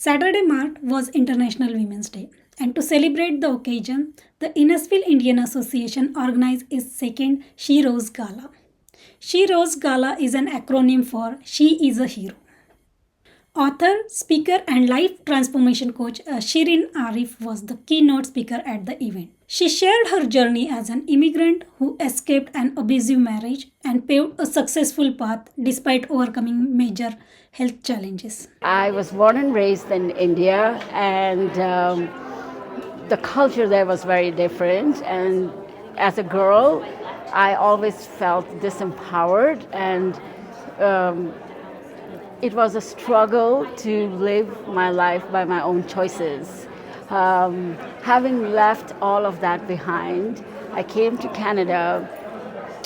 Saturday Mart was International Women's Day, and to celebrate the occasion, the Innisfil Indian Association organized its second Sherose Gala. Sherose Gala is an acronym for She is a Hero. Author, speaker, and life transformation coach Shirin Ariff was the keynote speaker at the event. She shared her journey as an immigrant who escaped an abusive marriage and paved a successful path despite overcoming major health challenges. I was born and raised in India, and the culture there was very different. And as a girl, I always felt disempowered, and it was a struggle to live my life by my own choices. Having left all of that behind, I came to Canada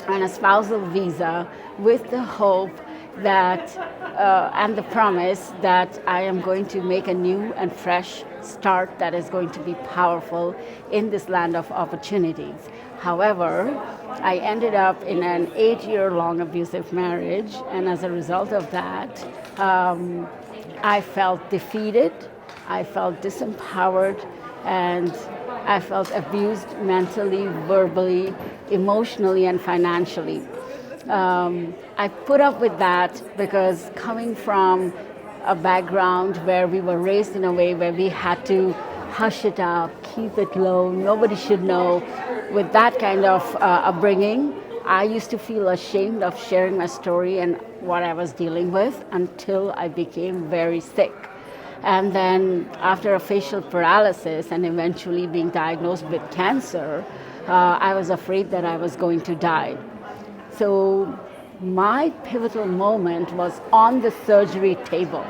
on a spousal visa with the hope that and the promise that I am going to make a new and fresh start that is going to be powerful in this land of opportunities. However, I ended up in an 8-year-long abusive marriage, and as a result of that, I felt defeated, I felt disempowered, and I felt abused mentally, verbally, emotionally, and financially. I put up with that because coming from a background where we were raised in a way where we had to hush it up, keep it low, nobody should know. With that kind of upbringing, I used to feel ashamed of sharing my story and what I was dealing with until I became very sick. And then after a facial paralysis and eventually being diagnosed with cancer, I was afraid that I was going to die. So my pivotal moment was on the surgery table.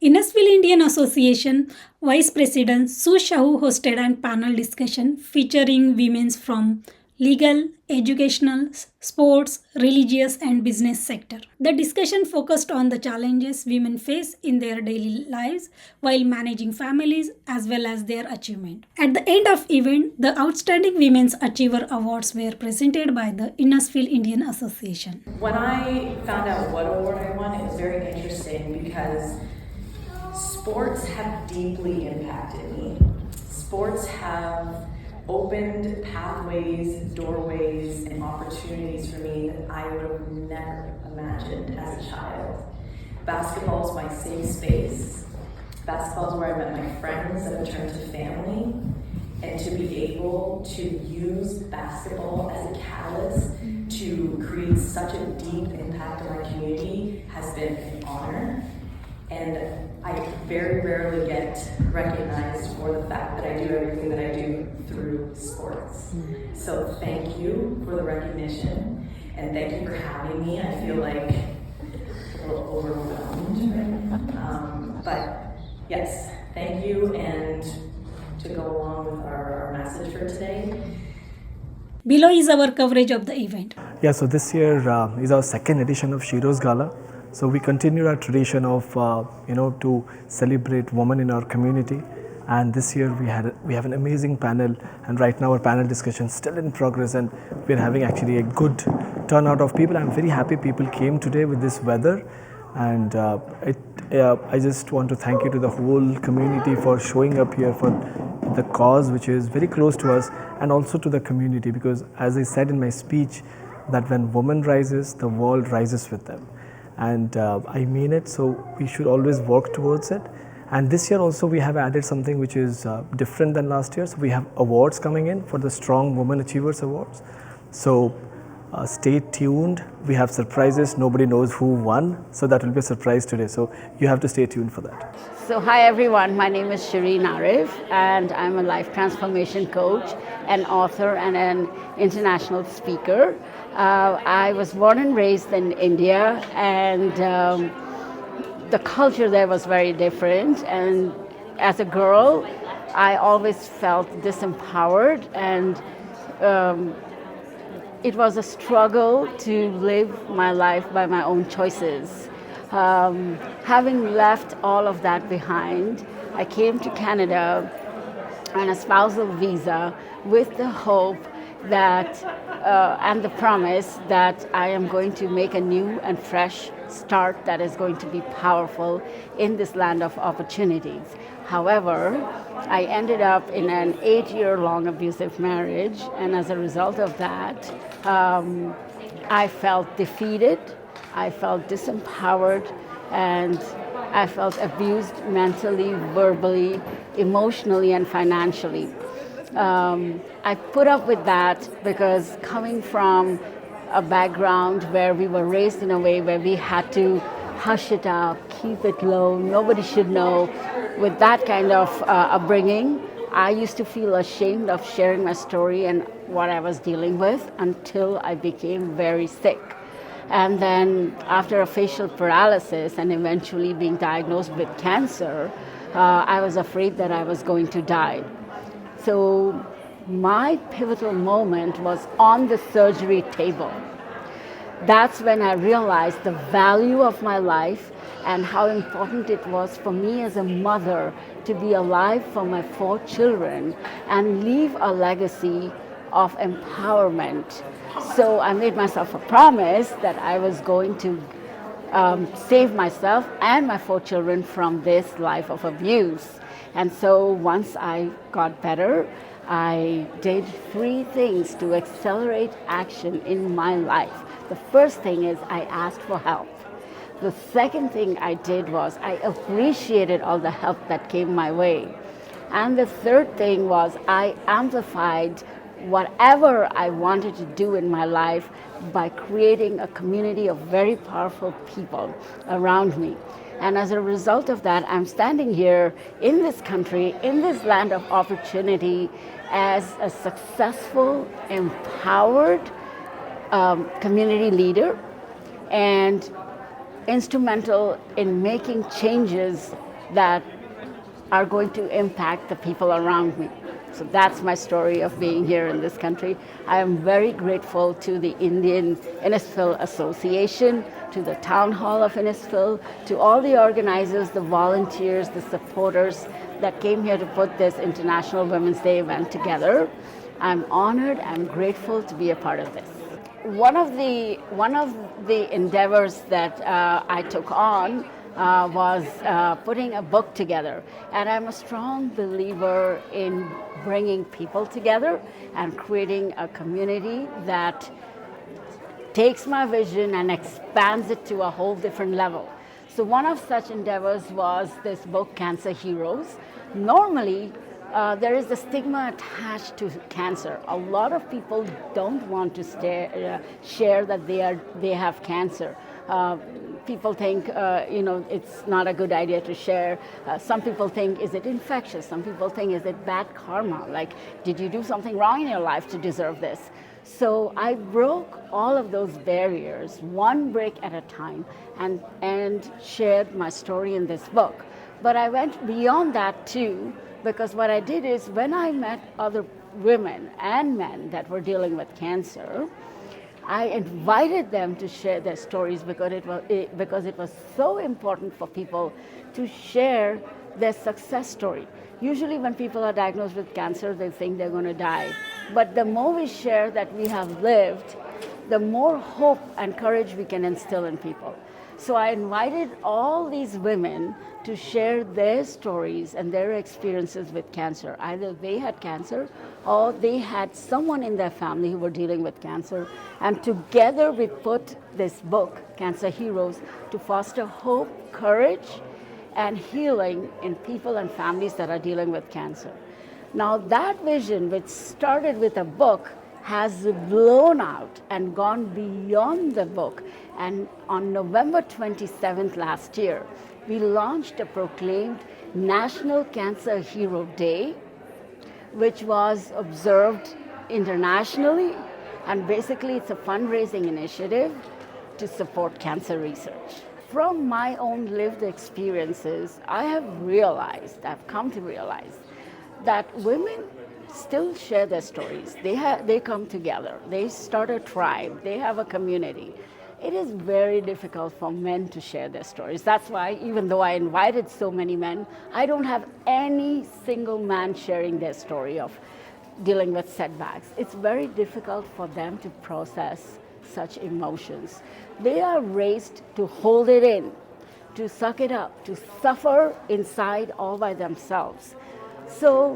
Innisfil Indian Association Vice President Sue Shahu hosted a panel discussion featuring women from legal, educational, sports, religious, and business sector. The discussion focused on the challenges women face in their daily lives while managing families as well as their achievement. At the end of event, the Outstanding Women's Achiever Awards were presented by the Innisfil Indian Association. When I found out what award I won, it was very interesting because sports have deeply impacted me. Sports have opened pathways, doorways, and opportunities for me that I would have never imagined as a child. Basketball is my safe space. Basketball is where I met my friends that have turned to family. And to be able to use basketball as a catalyst to create such a deep impact on my community has been an honor. And I very rarely get recognized for the fact that I do everything that I do through sports. So thank you for the recognition, and thank you for having me. I feel like a little overwhelmed, but yes, thank you, and to go along with our message for today. Below is our coverage of the event. Yeah, so this year is our second edition of Sherose Gala. So we continue our tradition of, to celebrate women in our community. And this year we have an amazing panel, and right now our panel discussion is still in progress, and we're having actually a good turnout of people. I'm very happy people came today with this weather, and I just want to thank you to the whole community for showing up here for the cause which is very close to us, and also to the community, because as I said in my speech, that when women rises, the world rises with them. And I mean it, so we should always work towards it. And this year also we have added something which is different than last year. So we have awards coming in for the Strong Women Achievers Awards. So stay tuned. We have surprises. Nobody knows who won, so that will be a surprise today. So you have to stay tuned for that. So hi everyone, my name is Shirin Ariff, and I'm a life transformation coach, an author, and an international speaker. I was born and raised in India, and the culture there was very different. And as a girl, I always felt disempowered, and it was a struggle to live my life by my own choices. Having left all of that behind, I came to Canada on a spousal visa with the hope that and the promise that I am going to make a new and fresh start that is going to be powerful in this land of opportunities. However, I ended up in an 8-year-long abusive marriage, and as a result of that, I felt defeated, I felt disempowered, and I felt abused mentally, verbally, emotionally, and financially. I put up with that because coming from a background where we were raised in a way where we had to hush it up, keep it low, nobody should know. With that kind of upbringing, I used to feel ashamed of sharing my story and what I was dealing with until I became very sick. And then after a facial paralysis and eventually being diagnosed with cancer, I was afraid that I was going to die. So my pivotal moment was on the surgery table. That's when I realized the value of my life and how important it was for me as a mother to be alive for my 4 children and leave a legacy of empowerment. So I made myself a promise that I was going to save myself and my 4 children from this life of abuse. And so once I got better, I did 3 things to accelerate action in my life. The first thing is I asked for help. The second thing I did was I appreciated all the help that came my way. And the third thing was I amplified whatever I wanted to do in my life by creating a community of very powerful people around me. And as a result of that, I'm standing here in this country, in this land of opportunity, as a successful, empowered community leader and instrumental in making changes that are going to impact the people around me. So that's my story of being here in this country. I am very grateful to the Innisfil Association, to the Town Hall of Innisfil, to all the organizers, the volunteers, the supporters that came here to put this International Women's Day event together. I'm honored, I'm grateful to be a part of this. One of the endeavors that I took on was putting a book together. And I'm a strong believer in bringing people together and creating a community that takes my vision and expands it to a whole different level. So one of such endeavors was this book, Cancer Heroes. Normally, there is a stigma attached to cancer. A lot of people don't want to share that they have cancer. People think, it's not a good idea to share. Some people think, is it infectious? Some people think, is it bad karma? Like, did you do something wrong in your life to deserve this? So I broke all of those barriers, one brick at a time, and shared my story in this book. But I went beyond that too, because what I did is when I met other women and men that were dealing with cancer, I invited them to share their stories because it was so important for people to share their success story. Usually when people are diagnosed with cancer, they think they're going to die. But the more we share that we have lived, the more hope and courage we can instill in people. So I invited all these women to share their stories and their experiences with cancer. Either they had cancer or they had someone in their family who were dealing with cancer. And together we put this book, Cancer Heroes, to foster hope, courage, and healing in people and families that are dealing with cancer. Now that vision, which started with a book, has blown out and gone beyond the book. And on November 27th last year, we launched a proclaimed National Cancer Hero Day, which was observed internationally. And basically, it's a fundraising initiative to support cancer research. From my own lived experiences, I've come to realize that women still share their stories. They come together. They start a tribe. They have a community. It is very difficult for men to share their stories. That's why, even though I invited so many men, I don't have any single man sharing their story of dealing with setbacks. It's very difficult for them to process such emotions. They are raised to hold it in, to suck it up, to suffer inside all by themselves. So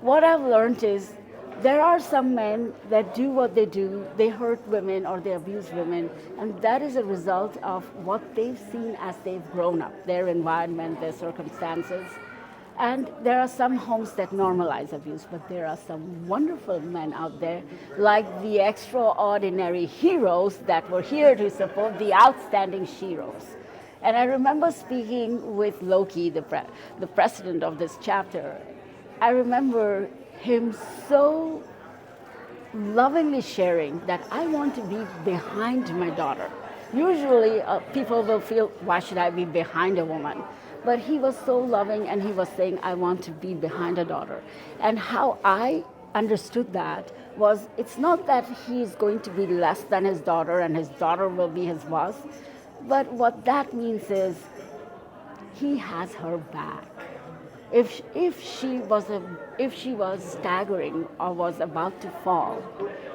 what I've learned is there are some men that do what they do, they hurt women or they abuse women, and that is a result of what they've seen as they've grown up, their environment, their circumstances. And there are some homes that normalize abuse, but there are some wonderful men out there, like the extraordinary heroes that were here to support the outstanding Sheroes. And I remember speaking with Loki, the president of this chapter. I remember him so lovingly sharing that I want to be behind my daughter. Usually people will feel, why should I be behind a woman? But he was so loving and he was saying, I want to be behind a daughter. And how I understood that was, it's not that he's going to be less than his daughter and his daughter will be his boss, but what that means is he has her back. If she was staggering or was about to fall,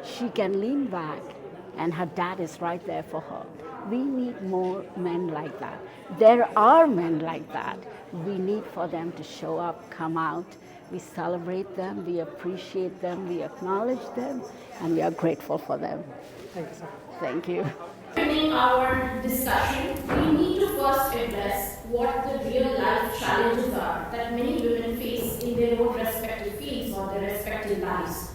she can lean back and her dad is right there for her. We need more men like that. There are men like that. We need for them to show up, come out. We celebrate them, we appreciate them, we acknowledge them, and we are grateful for them. Thank you, sir. Thank you. In our discussion, we need to first address what the real life challenges are that many women face in their own respective fields or their respective lives.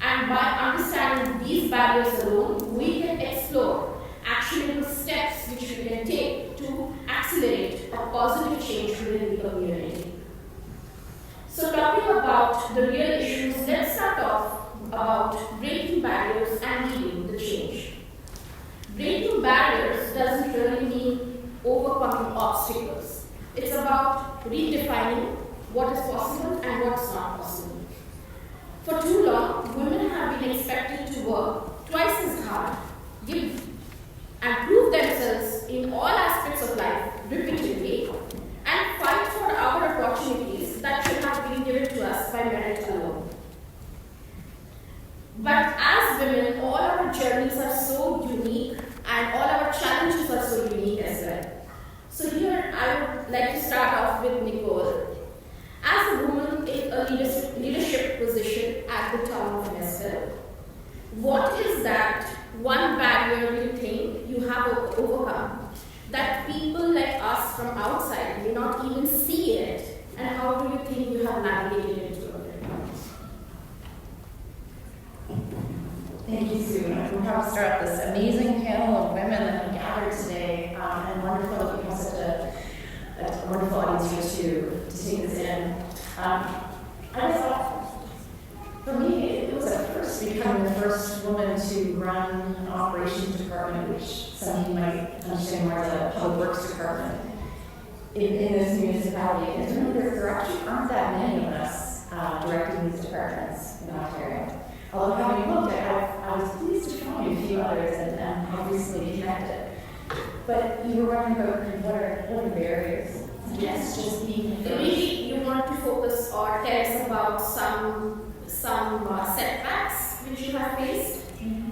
And by understanding these barriers alone, we can explore actionable steps which we can take to accelerate a positive change within the community. So talking about the real issues, let's start off about breaking barriers and leading the change. Breaking barriers doesn't really mean overcoming obstacles. It's about redefining what is possible and what's not possible. For too long, women have been expected to work twice as hard, give and prove themselves in all aspects of life repeatedly, and fight for our opportunities that should have been given to us by merit alone. But as women, all our journeys are so unique and all our challenges are so unique as well. So here I would like to start off with Nicole. As a woman in a leadership position at the town of Innisfil, what is that one barrier you think you have overcome that people like us from outside may not even see it, and how do you think you have navigated into it? Thank you, Sue. I'm proud to start this amazing panel of women that have gathered today, and wonderful that we have such a wonderful audience here to take this in. I thought, for me, it was at first becoming the first woman to run an operations department, which some of you might understand more as a public works department in this municipality. And there actually aren't that many of us directing these departments in Ontario. Although having looked at, I was pleased to find a few others and have recently connected. But you were wondering about what are the barriers? Yes, just being. Maybe you want to focus or tell us about some setbacks which you have faced,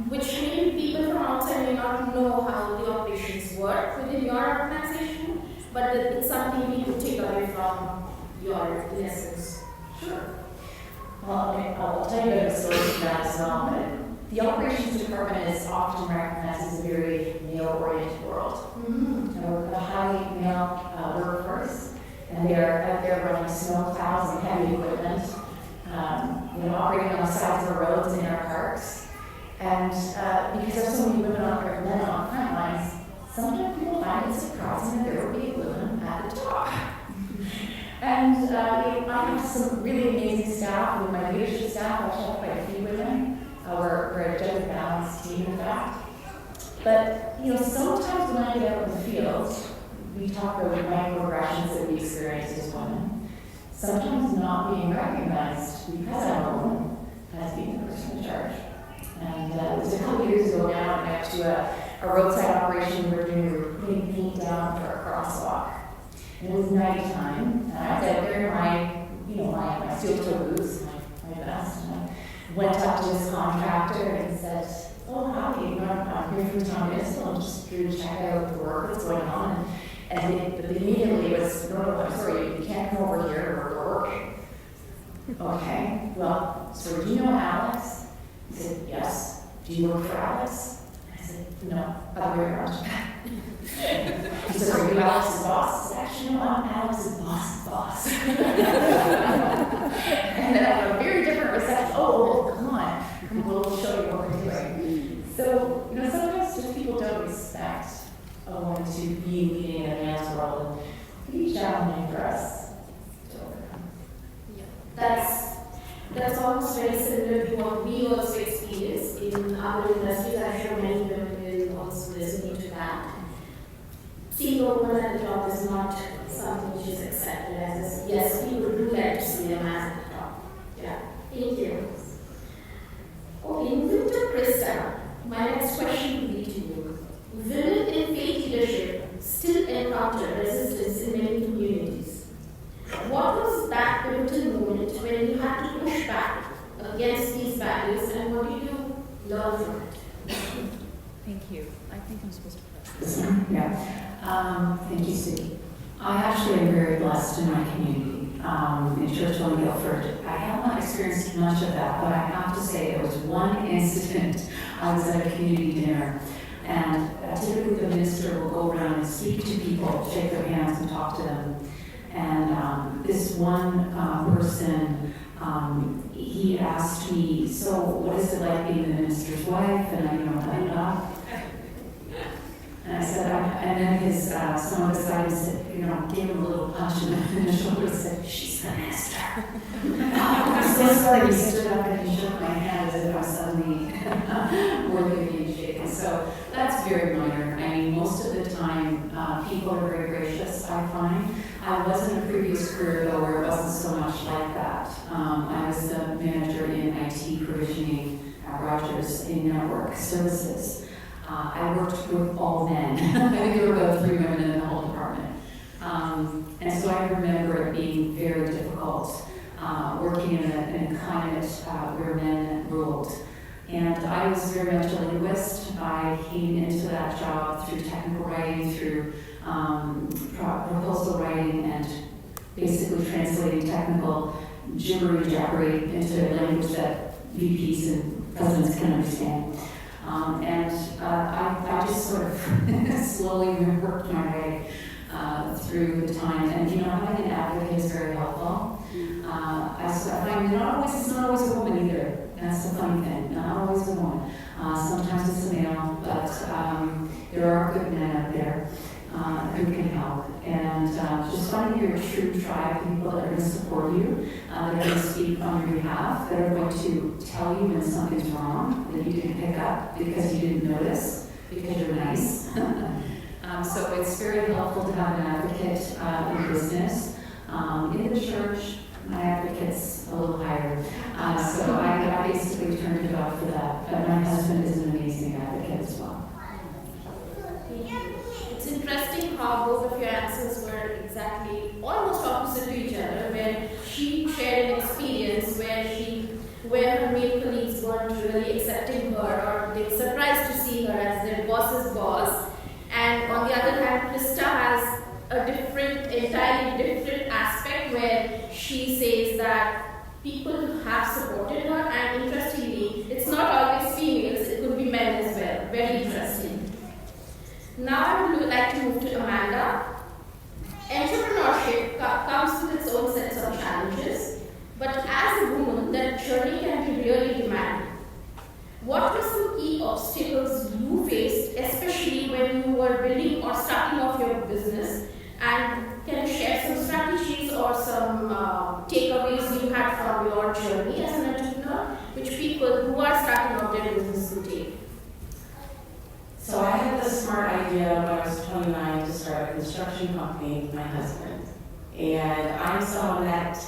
which maybe people from outside may not know how the operations work within your organization, but it's something we could take away from your lessons. Sure. Well, I'll tell you a bit of a story from that as well, but the operations department is often recognized as a very male-oriented world. Mm-hmm. We're a highly male workforce, and they're out there running snow plows and heavy equipment, operating on the sides of the roads and in our parks. And because there's so many women on there, men on front lines, sometimes people find it surprising that there will be women at the top. And I have some really amazing staff. With my leadership staff, I've had quite a few women. We're a gender balanced team, in fact. But sometimes when I get out in the field, we talk about microaggressions that we experience as women. Sometimes not being recognized because I'm a woman as being the person in charge. And it was a couple years ago now, I went to a roadside operation we were putting paint down for a crosswalk. And it was nighttime, and I was out there in my steel-toe boots, my vest, and I went up to this contractor and said, "Oh, howdy, I'm Innisfil, I'm just here to check out the work that's going on. But immediately it was, no, I'm sorry, you can't come over here, we're working. Okay, well, so do you know Alex? He said, yes. Do you work for Alex? I said, no, other way around. He said, are you Alex's boss? I said, actually, no, I'm Alex's boss. And then I got a very different reception. Oh, come on, we'll show you what we're doing. So, sometimes just people don't respect a woman to be leading in a man's world, and it can be challenging for us to overcome. That's almost very similar to what we also experience in other industries. I'm sure many women will also resonate to that. Seeing a woman at the top is not something which is accepted as, yes, people do like to see them as at the top. Yeah, thank you. Okay, moving to Krista, my next question will be to you. Women in faith leadership still encounter resistance in many communities. What was that pivotal moment when you had to push back against these barriers, and what did you learn from it? Thank you. I think I'm supposed to press this. Yeah. Thank you, Sue. I actually am very blessed in my community. In Churchill and Guilford, I have not experienced much of that, but I have to say there was one incident. I was at a community dinner, and typically the minister will go around and speak to people, shake their hands, and talk to them. And this one person, he asked me, so what is it like being the minister's wife? And I, and I said, and then his, someone beside him said, gave him a little punch in the shoulder and said, she's the minister. I'm so sorry. He stood up and he shook my hand as if I was suddenly worthy of being shaken. So that's very minor. I mean, most of the time, people are very gracious, I find. I was in a previous career, though, where it wasn't so much like that. I was the manager in IT provisioning at Rogers in network services. I worked with all men. I think there were about 3 women in the whole department. And so I remember it being very difficult working in a climate where men ruled. And I was very much a linguist. I came into that job through technical writing, through proposal writing, and basically translating technical jibbery-jabbery into a language that VPs and presidents can understand. I just sort of slowly worked my way through the time. And having an advocate is very helpful. I find it's not always a woman either. That's the funny thing. Not always a woman. Sometimes it's a male, but there are good men out there who can help. And just finding your true tribe, people that are going to support you, that are going to speak on your behalf, that are going to tell you when something's wrong, that you can pick up because you didn't notice, because you're nice. So it's very helpful to have an advocate in business. In the church, my advocate's a little higher. So I basically turned it off for that. But my husband is an amazing advocate as well. It's interesting how both of your answers were exactly almost opposite to each other, where she shared an experience where her male colleagues weren't really accepting her, or they were surprised to see her as their boss's boss. And on the other hand, Krista has a entirely different aspect where she says that people have supported her, and interestingly, it's not always females, it could be men as well. Very interesting. Now I would like to move to Amanda. Entrepreneurship comes with its own sets of challenges, but as a woman, that journey can be really demanding. What were some key obstacles you faced, especially when you were building or starting off your business? And can you share some strategies or some takeaways you had from your journey as an entrepreneur, which people who are starting off their business would take? So I had the smart idea when I was 29 to start a construction company with my husband. And I'm someone that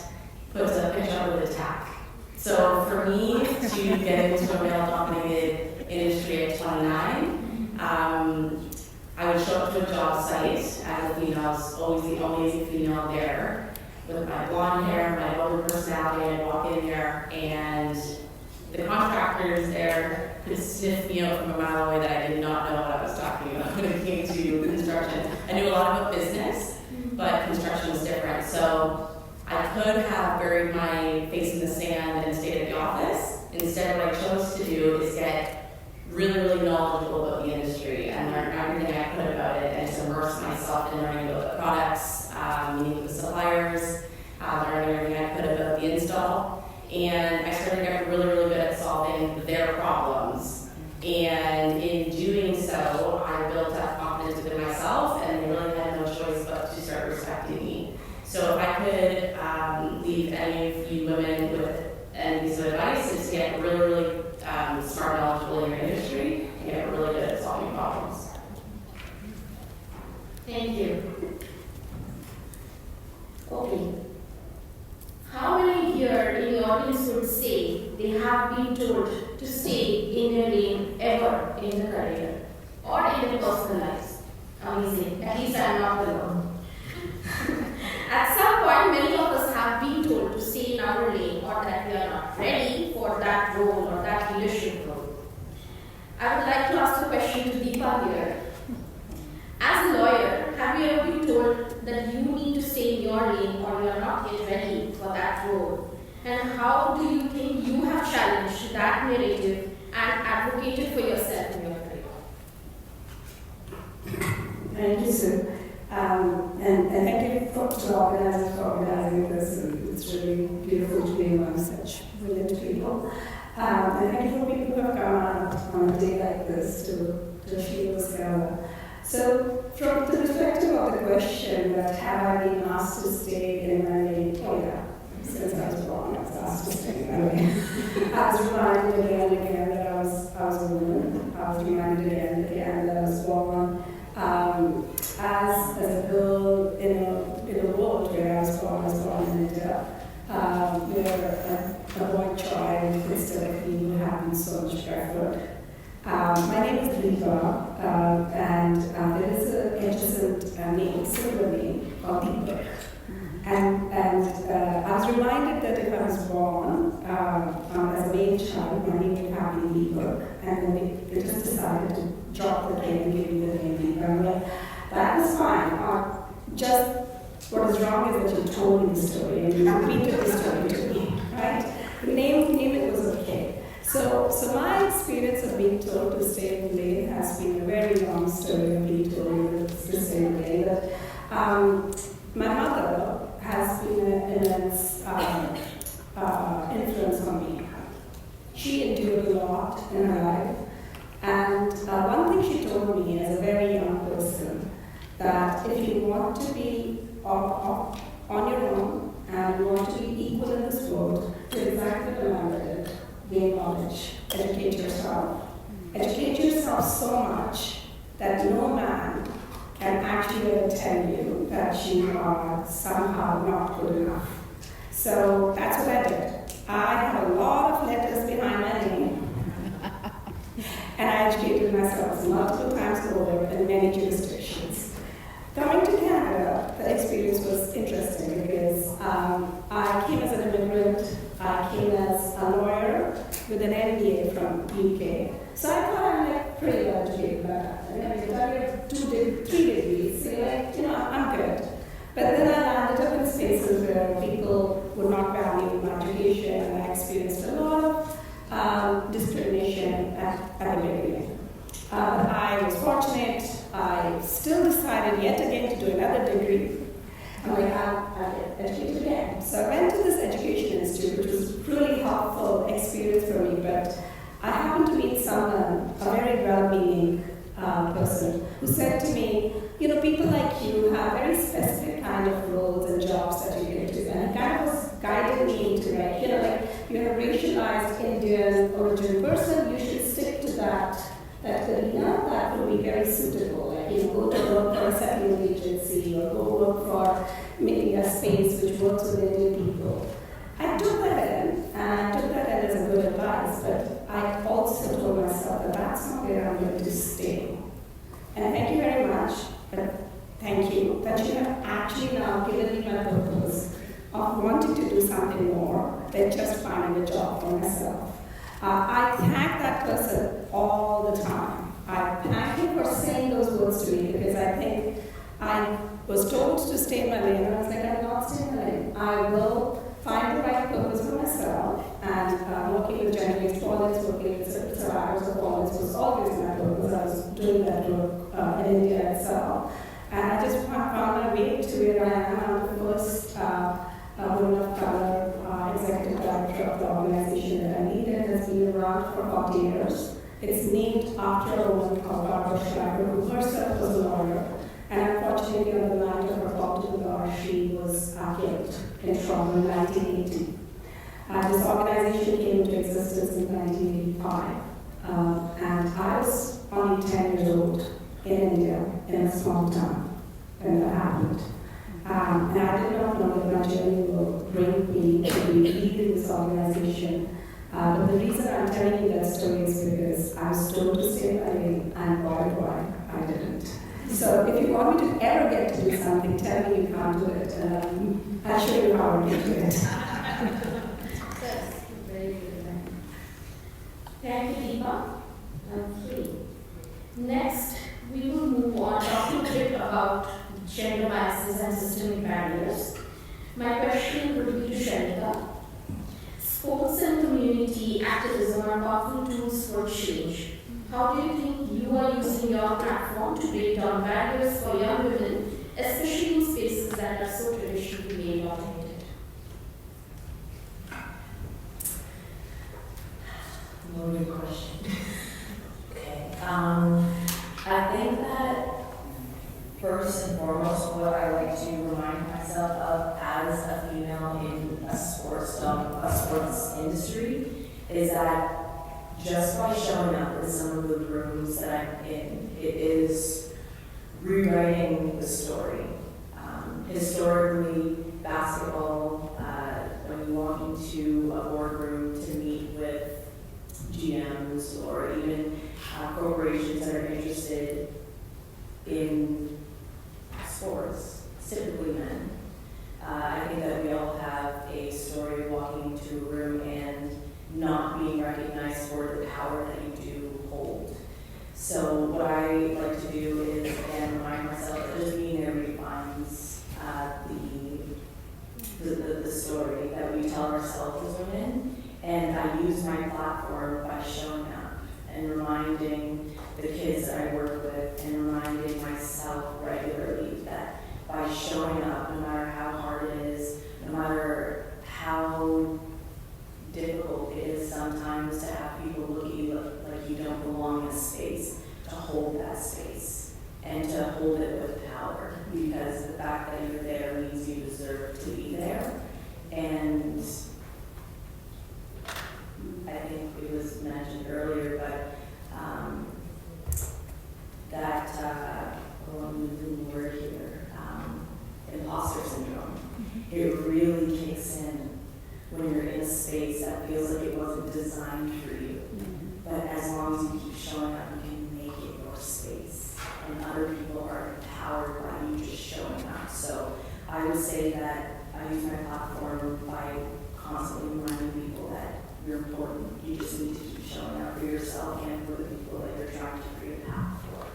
puts a picture with a tack. So for me to get into a male-dominated industry at 29, I would show up to a job site as a female. I was always the only female there. With my blonde hair, my older personality, I'd walk in there and the contractors there could sniff me out from a mile away that I did not know what I was talking about when it came to construction. I knew a lot about business, but construction was different. So I could have buried my face in the sand and stayed at the office. Instead, what I chose to do is get really, really knowledgeable about the industry and learn everything I could about it and just immerse myself in learning about the products, meeting with suppliers, learning everything I could about the install. And I started getting really, really good at solving their problems. And in doing so, I built up confidence within myself, and they really had no choice but to start respecting me. So if I could leave any of you women with any piece of advice, is to get really, really smart, knowledgeable in your industry, and get really good at solving problems. Thank you. Okay. How many here in the audience would say they have been told to stay in their lane ever in their career or in their personal lives? Amazing. At least I am not alone. At some point, many of us have been told to stay in our lane or that we are not ready for that role or that leadership role. I would like to ask a question to Deepa here. As a lawyer, have you ever been told that you need to stay in your lane or you are not yet ready for that role? And how do you think you have challenged that narrative and advocated for yourself in your career? Thank you, Sue. And thank you to organizers for organizing this. It's really beautiful to be among such brilliant people. And thank you for people who have come out on a day like this to Sherose Gala. So, from the perspective of the question that have I been asked to stay in my lane? Oh yeah, since I was born, I was asked to stay in my lane. I was reminded again and again that I was a woman. I was reminded again and again that I was born as a girl in a world where I was born in India, where a white child instead of me would have been so much preferred. My name is Deepa, and there is an adjacent name, similar name, called Deepa. And I was reminded that if I was born as a male child, my name would have been Deepa, and then they just decided to drop the name and give me the name Deepa. I'm like, that was fine. Just what is wrong is that you told me the story and you repeated the story to me, right? Naming was okay. So my experience of being told to stay in the lane has been a very long story of being told to stay in the lane. That my mother has been an immense influence on me. She endured a lot in her life, and one thing she told me as a very young person, that if you want to be on your own and you want to be equal in this world, do exactly what my mother did. Gain knowledge, educate yourself. Educate yourself so much that no man can actually ever tell you that you are somehow not good enough. So that's what I did. I had a lot of letters behind my name, and I educated myself multiple times over in many jurisdictions. Coming to Canada, the experience was interesting because I came as an immigrant. I came as a lawyer with an MBA from UK. So I thought I'm like pretty well educated by that. And then I studied 3 degrees, so I'm good. But then I landed up in spaces where people would not value my education, and I experienced a lot of discrimination at the beginning. But I was fortunate. I still decided yet again to do another degree. I'm like, I'll get educated again. So I went to this education institute, which was really helpful experience for me, but I happened to meet someone, a very well-meaning person, who said to me, people like you have very specific kind of roles and jobs that you can do. And he kind of was guiding me into you're a racialized Indian origin person, you should stick to that arena, that would be very suitable. Go to work for a settlement agency or go work for maybe a space which works with Indian people. I took that in, and I took that in as a good advice, but I also told myself that that's not where I'm going to stay. And thank you very much, but thank you that you have actually now given me my purpose of wanting to do something more than just finding a job for myself. I thank that person all the time. I thank him for saying those words to me because I think I was told to stay in my lane and I was like, I'm not staying in my lane. I will find the right purpose for myself, and working with gender-based violence, working with survivors of violence was always my purpose. I was doing that work in India itself. And I just found my way to where I am. I'm the first woman of color executive director of the organization that I lead. It has been around for 40 years. It's named after a woman called Barbara Schreiber, who herself was a lawyer. And unfortunately, on the night of her call to the bar, she was killed in Toronto in 1980. This organization came into existence in 1985. And I was only 10 years old in India, in a small town, when that happened. And I did not know that my journey will bring me to be leading this organization. But the reason I'm telling you that story is because I was told to stay in my lane, and boy, I didn't. So if you want me to ever get to do something, tell me you can't do it, and I'll show you how to do it. That's very good. Thank you, Deepa. Okay. Next, we will move on talking a bit about gender biases and systemic barriers. My question would be to Sharika. Sports and community activism are powerful tools for change. How do you think you are using your platform to break down barriers for young women, especially in spaces that are so traditionally male-dominated? Loaded question. Okay. I think that first and foremost, what I like to remind myself of as a female in a sports industry is that just by showing up in some of the rooms that I'm in, it is rewriting the story. Historically, basketball, when you walk into a boardroom to meet with GMs or even corporations that are interested in sports, typically men. I think that we all have a story of walking into a room and not being recognized for the power that you do hold. So what I like to do is, again, remind myself that just being there redefines the story that we tell ourselves as women. And I use my platform by showing up and reminding the kids that I work with and reminding myself regularly that by showing up, no matter how hard it is, no matter how difficult it is sometimes to have people look at you like you don't belong in a space, to hold that space and to hold it with power, because the fact that you're there means you deserve to be there. And I think it was mentioned earlier, but I'm losing the word here, imposter syndrome. It really kicks in when you're in a space that feels like it wasn't designed for you. But as long as you keep showing up, you can make it your space. And other people are empowered by you just showing up. So I would say that I use my platform by constantly reminding people that you're important. You just need to keep showing up for yourself and for the people that you're trying to create a path for.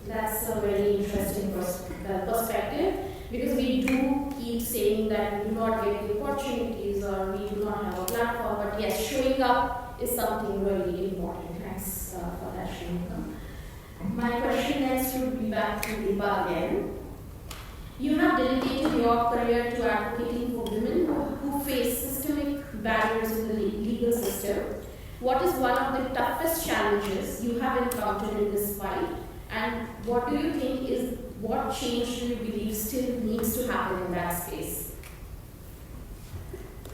That's a very interesting perspective, because we do keep saying that we do not get the opportunities or we do not have a platform, but yes, showing up is something really important. Thanks for that, Sharika. My question next would be back to Deepa again. You have dedicated your career to advocating for women who face systemic barriers in the legal system. What is one of the toughest challenges you have encountered in this fight? And what do you think is, what change do you believe still needs to happen in that space?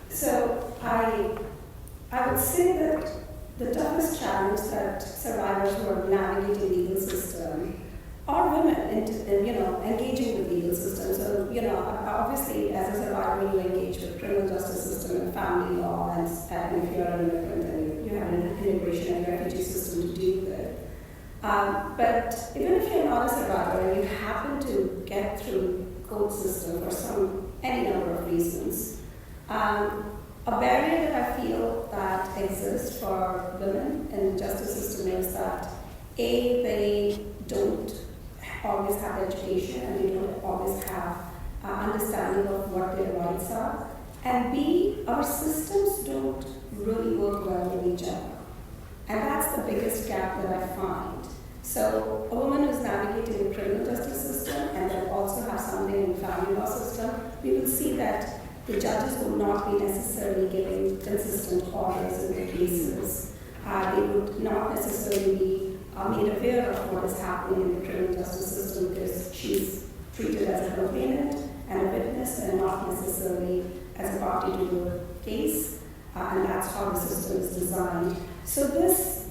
So I would say that the toughest challenge that survivors who are navigating the legal system are women, engaging with the legal system. So, obviously as a survivor you engage with criminal justice system and family law, and if you're an immigrant then you have an immigration and refugee system to deal with. But even if you're not a survivor and you happen to get through court system for any number of reasons, A barrier that I feel that exists for women in the justice system is that A, they don't always have education and they don't always have understanding of what their rights are. And B, our systems don't really work well with each other. And that's the biggest gap that I find. So a woman who's navigating the criminal justice system and then also have something in the family law system, we will see that the judges will not be necessarily giving consistent orders in their cases. They would not necessarily be made aware of what is happening in the criminal justice system because she's treated as a complainant and a witness and not necessarily as a party to the case. And that's how the system is designed. So this,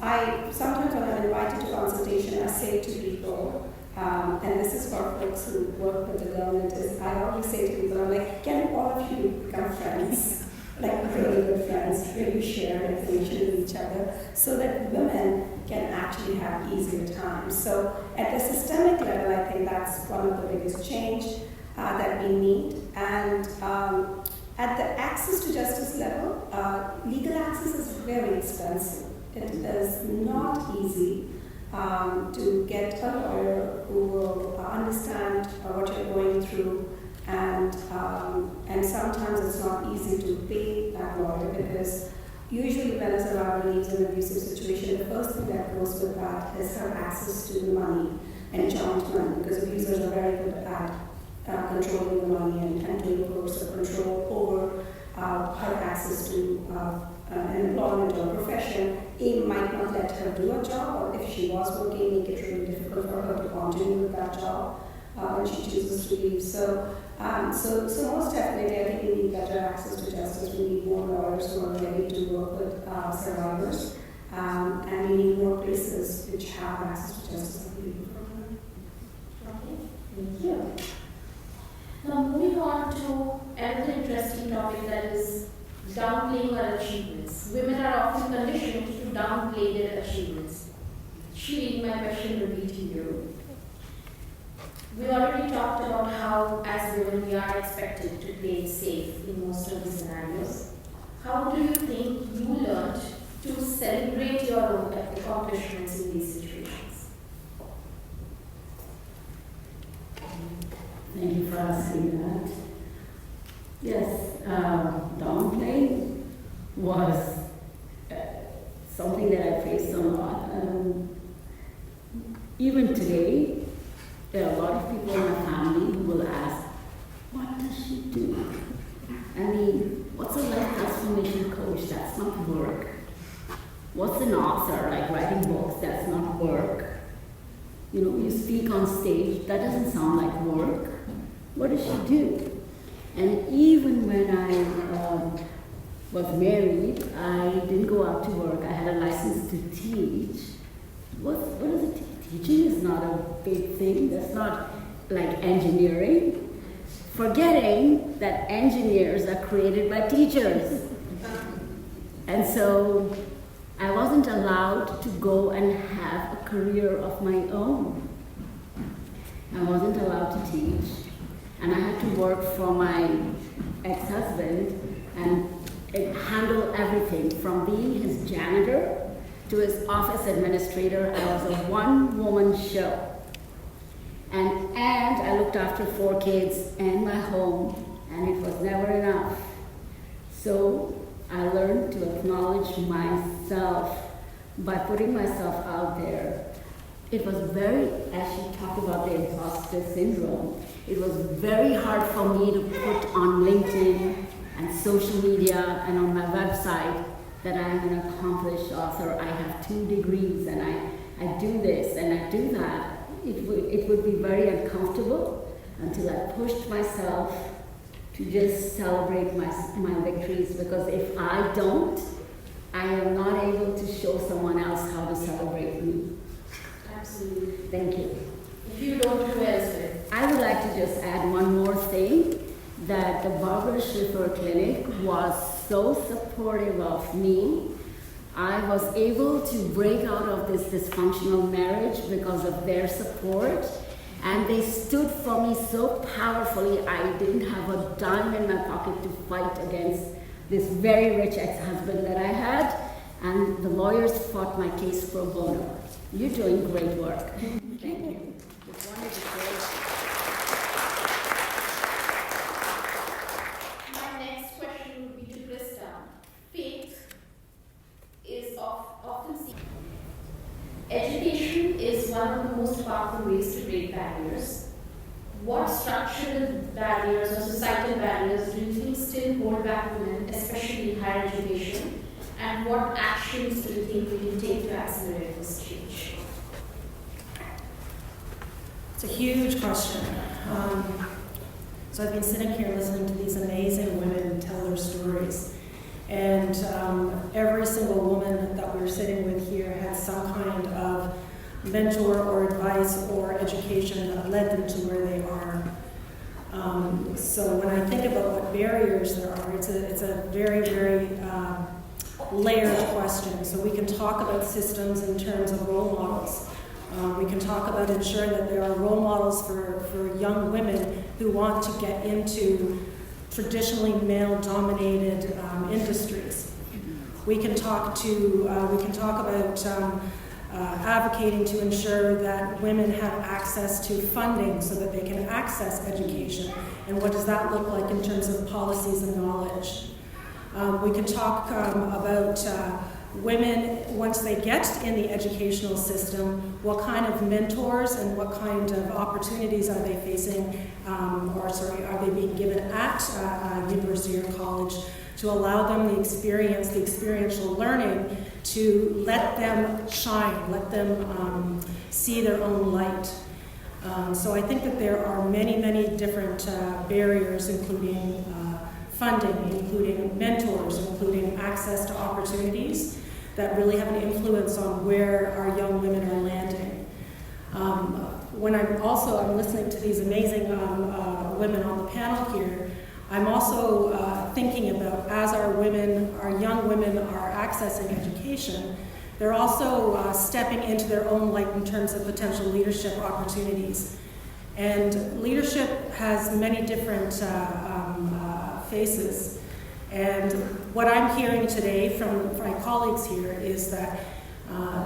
sometimes when I'm invited to consultation, I say to people, and this is for folks who work with the government, is I always say to people, I'm like, can all of you become friends? Like really good friends, really share information with each other so that women can actually have easier times. So at the systemic level, I think that's one of the biggest change that we need. And at the access to justice level, legal access is very expensive. It is not easy to get a lawyer who will understand what you're going through, and sometimes it's not easy to pay that lawyer because usually when a survivor leaves an abusive situation, the first thing that goes with that is her access to the money and joint money, because abusers are very good at controlling the money and doing coercive control over her access to an employment or profession. It might not let her do a job, or if she was working, make it really difficult for her to continue with that job when she chooses to leave. So most definitely, I think we need better access to justice. We need more lawyers who are ready to work with survivors, and we need more places which have access to justice. Okay, thank you. Now moving on to another interesting topic, that is downplaying our achievements. Women are often conditioned to downplay their achievements. Shirin, my question will be to you. We already talked about how, as women, we are expected to play it safe in most of the scenarios. How do you think you learned to celebrate your own accomplishments in these situations? Thank you for asking that. Yes, downplaying was something that I faced a lot. Even today, there are a lot of people in my family who will ask, what does she do? I mean, what's a life transformation coach? That's not work. What's an author, like writing books? That's not work. You know, you speak on stage, that doesn't sound like work. What does she do? And even when I was married, I didn't go out to work. I had a license to teach. What is it? Teaching is not a big thing. That's not like engineering. Forgetting that engineers are created by teachers. And so I wasn't allowed to go and have a career of my own. I wasn't allowed to teach. And I had to work for my ex-husband and handle everything from being his janitor to his office administrator. I was a one-woman show. And I looked after 4 kids and my home, and it was never enough. So I learned to acknowledge myself by putting myself out there. It was very, as she talked about the imposter syndrome, it was very hard for me to put on LinkedIn and social media and on my website that I'm an accomplished author. I have 2 degrees and I do this and I do that. It would be very uncomfortable until I pushed myself to just celebrate my victories, because if I don't, I am not able to show someone else how to celebrate me. Absolutely. Thank you. If you don't, who else will? I would like to just add one more thing, that the Barbara Schiffer Clinic was so supportive of me. I was able to break out of this dysfunctional marriage because of their support, and they stood for me so powerfully. I didn't have a dime in my pocket to fight against this very rich ex-husband that I had, and the lawyers fought my case pro bono. You're doing great work. Thank you. Just wanted to say. My next question would be to Krista. Faith is often seen. Education is one of the most powerful ways to break barriers. What structural barriers or societal barriers do you think still hold back women, especially in higher education? And what actions do you think we can take to accelerate this change? It's a huge question. So I've been sitting here listening to these amazing women tell their stories. And every single woman that we're sitting with here had some kind of mentor or advice or education that led them to where they are. So when I think about what barriers there are, it's a very, very layered question. So we can talk about systems in terms of role models. We can talk about ensuring that there are role models for young women who want to get into traditionally male-dominated industries. We can talk about advocating to ensure that women have access to funding so that they can access education. And what does that look like in terms of policies and knowledge? We can talk about women, once they get in the educational system, what kind of mentors and what kind of opportunities are they facing, are they being given at university or college to allow them the experiential learning to let them shine, let them see their own light. So I think that there are many, many different barriers, including funding, including mentors, including access to opportunities that really have an influence on where our young women are landing. When I'm listening to these amazing women on the panel here, I'm also thinking about as our young women are accessing education, they're also stepping into their own light in terms of potential leadership opportunities. And leadership has many different faces. And what I'm hearing today from my colleagues here is that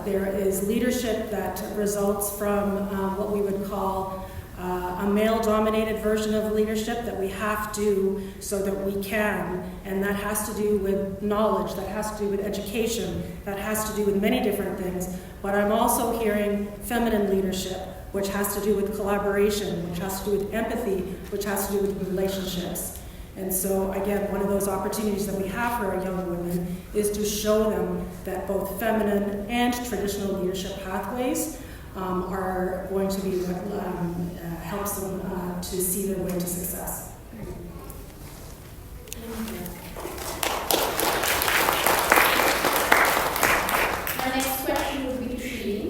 there is leadership that results from what we would call a male-dominated version of leadership that we have to so that we can, and that has to do with knowledge, that has to do with education, that has to do with many different things. But I'm also hearing feminine leadership, which has to do with collaboration, which has to do with empathy, which has to do with relationships. And so, again, one of those opportunities that we have for our young women is to show them that both feminine and traditional leadership pathways are going to be what helps them to see their way to success. My next question would be to Shirin.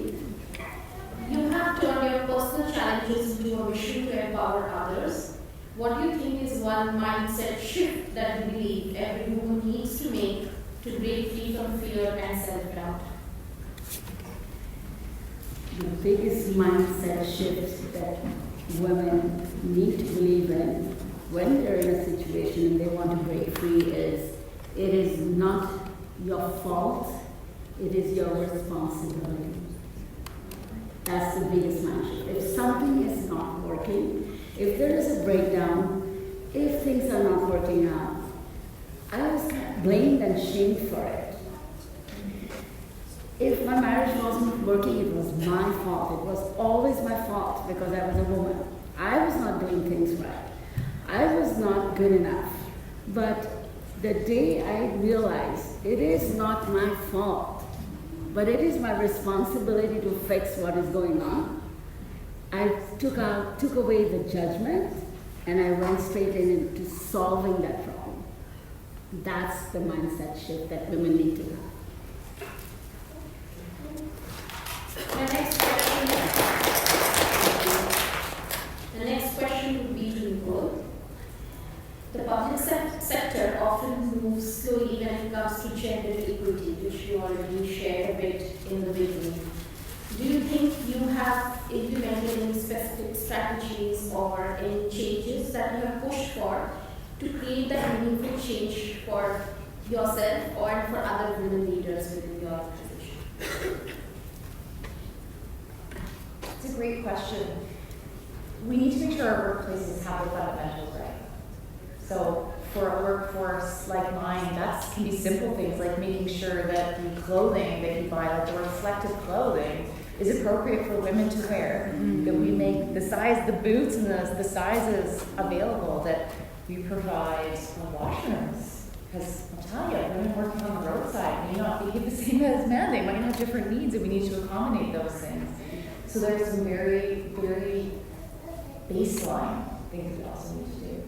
You have turned your personal challenges into a mission to empower others. What do you think is one mindset shift that you believe every woman needs to make to break free from fear and self-doubt? The biggest mindset shift that women need to believe in when they're in a situation and they want to break free is it is not your fault, it is your responsibility. That's the biggest mindset. If something is not working, if there is a breakdown, if things are not working out, I was blamed and shamed for it. If my marriage wasn't working, it was my fault. It was always my fault because I was a woman. I was not doing things right. I was not good enough. But the day I realized it is not my fault, but it is my responsibility to fix what is going on, I took away the judgment and I went straight into solving that problem. That's the mindset shift that women need to have. The next question would be to Nicole. The public sector often moves slowly when it comes to gender equity, which you already shared a bit in the beginning. Do you think you have implemented any specific strategies or any changes that you have pushed for to create that meaningful change for yourself or for other women leaders within your organization? It's a great question. We need to make sure our workplaces have the fundamentals right. So for a workforce like mine, that can be simple things like making sure that the clothing that you buy, like the reflective clothing, is appropriate for women to wear. That we make the size, the boots and the sizes available, that we provide washrooms. Because I'll tell you, women working on the roadside may not be the same as men. They might have different needs, and we need to accommodate those things. So there's some very, very baseline things we also need to do.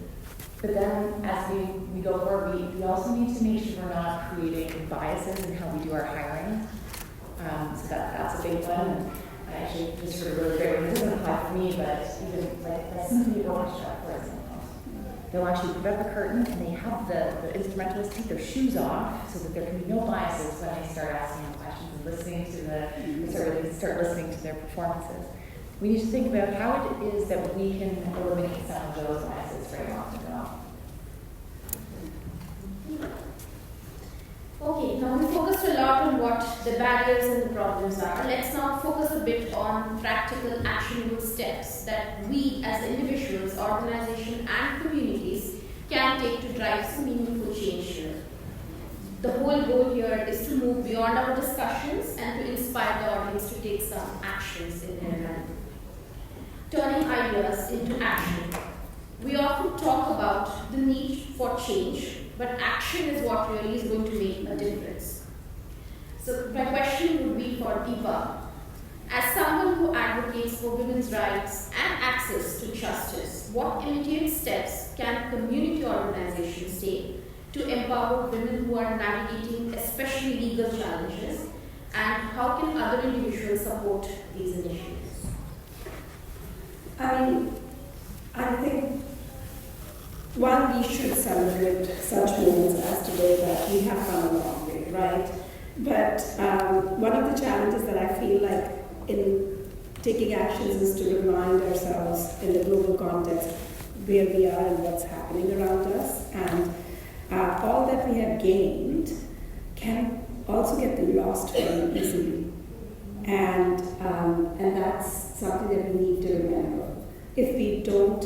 But then as we go forward, we also need to make sure we're not creating biases in how we do our hiring. So that's a big one. And I actually just sort of really great. It doesn't apply for me, but even like a symphony orchestra, for example. They'll actually put up the curtain and they have the instrumentalists take their shoes off so that there can be no biases when they start asking them questions and listening to start listening to their performances. We need to think about how it is that we can eliminate some of those biases very often. Okay, now we focused a lot on what the barriers and the problems are. Let's now focus a bit on practical, actionable steps that we as individuals, organizations, and communities can take to drive some meaningful change here. The whole goal here is to move beyond our discussions and to inspire the audience to take some actions in their life. Turning ideas into action. We often talk about the need for change, but action is what really is going to make a difference. So my question would be for Deepa. As someone who advocates for women's rights and access to justice, what immediate steps can community organizations take to empower women who are navigating especially legal challenges, and how can other individuals support these initiatives? I think one, we should celebrate such moments as today that we have come a long way, right? But one of the challenges that I feel like in taking actions is to remind ourselves in the global context where we are and what's happening around us, and all that we have gained can also get lost very easily, and that's something that we need to remember. If we don't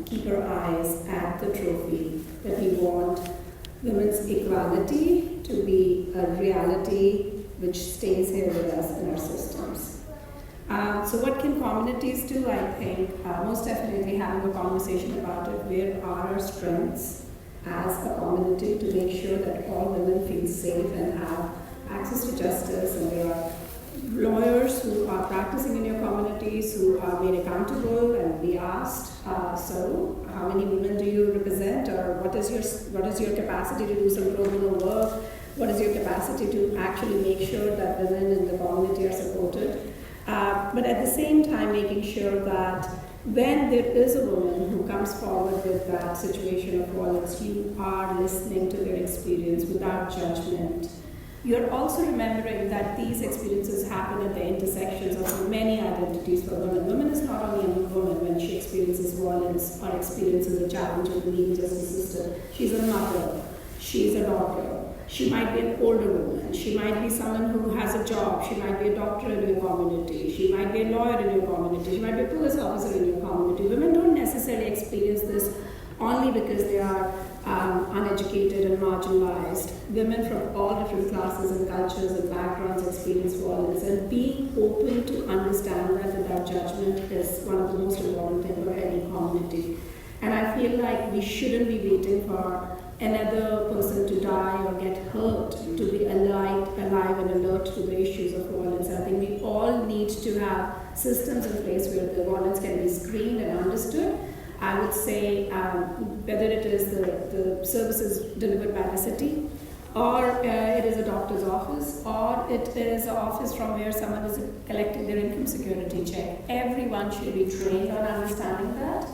keep our eyes at the trophy, that we want women's equality to be a reality which stays here with us in our systems. So what can communities do? I think most definitely having a conversation about it. Where are our strengths as a community to make sure that all women feel safe and have access to justice, and there are lawyers who are practicing in your communities who are made accountable and be asked, so how many women do you represent, or what is your capacity to do some pro bono work, what is your capacity to actually make sure that women in the community are supported, but at the same time making sure that when there is a woman who comes forward with that situation of violence, you are listening to their experience without judgment. You're also remembering that these experiences happen at the intersections of so many identities for women. Women is not only a woman when she experiences violence or experiences a challenge in the legal justice system. She's a mother, she's a daughter, she might be an older woman, she might be someone who has a job, she might be a doctor in your community, she might be a lawyer in your community, she might be a police officer in your community. Women don't necessarily experience this only because they are uneducated and marginalized. Women from all different classes and cultures and backgrounds experience violence, and being open to understand that without judgment is one of the most important things for any community. And I feel like we shouldn't be waiting for another person to die or get hurt to be alive and alert to the issues of violence. I think we all need to have systems in place where the violence can be screened and understood. I would say whether it is the services delivered by the city, or it is a doctor's office, or it is an office from where someone is collecting their income security check. Everyone should be trained on understanding that,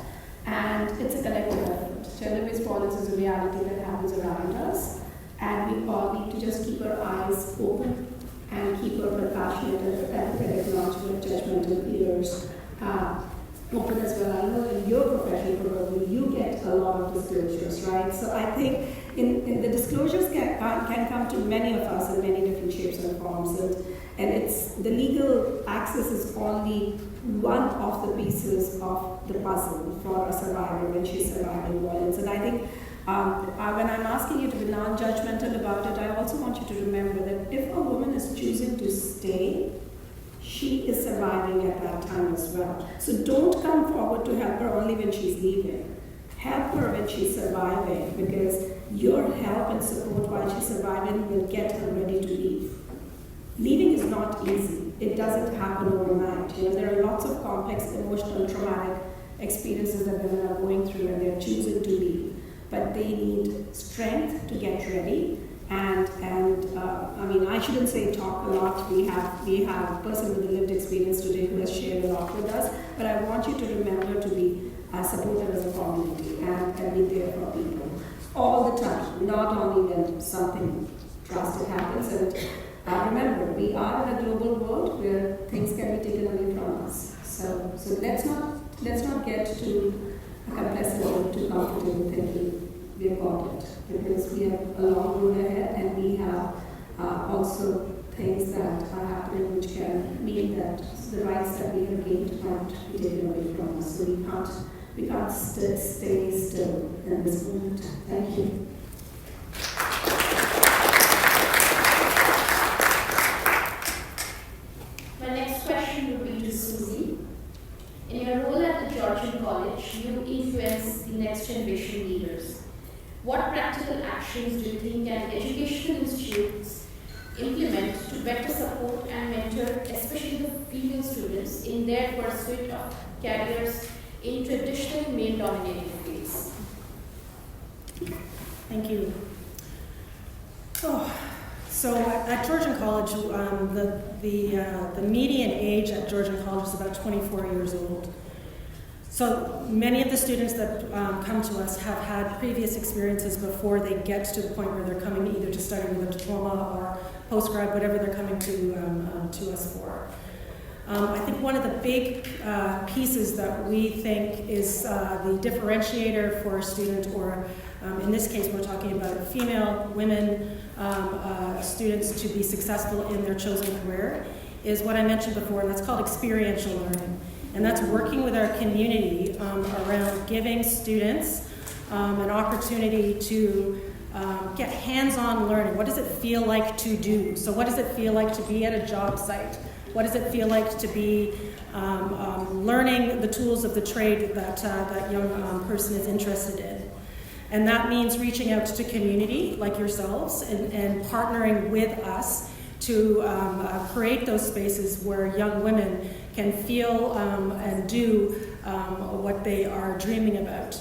and it's a collective effort. Gender-based violence is a reality that happens around us, and we all need to just keep our eyes open and keep our compassionate and empathetic, not with judgmental ears. open as well. I know in your profession probably you get a lot of disclosures, right? So I think in the disclosures can come to many of us in many different shapes and forms, and it's the legal access is only one of the pieces of the puzzle for a survivor when she's surviving violence. And I think when I'm asking you to be non-judgmental about it, I also want you to remember that if a woman is choosing to stay, she is surviving at that time as well. So don't come forward to help her only when she's leaving. Help her when she's surviving, because your help and support while she's surviving will get her ready to leave. Leaving is not easy. It doesn't happen overnight. There are lots of complex emotional traumatic experiences that women are going through and they're choosing to leave. But they need strength to get ready. And I mean, I shouldn't say talk a lot. We have a person with a lived experience today who has shared a lot with us. But I want you to remember to be supportive as a community and be there for people all the time, not only when something drastic happens. And remember, we are in a global world where things can be taken away from us. So let's not get too complacent or too comfortable thinking we've got it, because we have a long road ahead, and we have also things that are happening which can mean that the rights that we have gained might be taken away from us. So we can't stay still in this moment. Thank you. My next question would be to Susie. In your role at the Georgian College, you influence the next generation leaders. What practical actions do you think can educational institutes implement to better support and mentor, especially the female students, in their pursuit of careers in traditional male-dominated fields? Thank you. So at Georgian College, the median age at Georgian College is about 24 years old. So many of the students that come to us have had previous experiences before they get to the point where they're coming either to study with a diploma or postgrad, whatever they're coming to us for. I think one of the big pieces that we think is the differentiator for a student, or in this case we're talking about female, women students to be successful in their chosen career, is what I mentioned before, and that's called experiential learning. And that's working with our community around giving students an opportunity to get hands-on learning. What does it feel like to do? So what does it feel like to be at a job site? What does it feel like to be learning the tools of the trade that that young person is interested in? And that means reaching out to community like yourselves and partnering with us to create those spaces where young women can feel and do what they are dreaming about.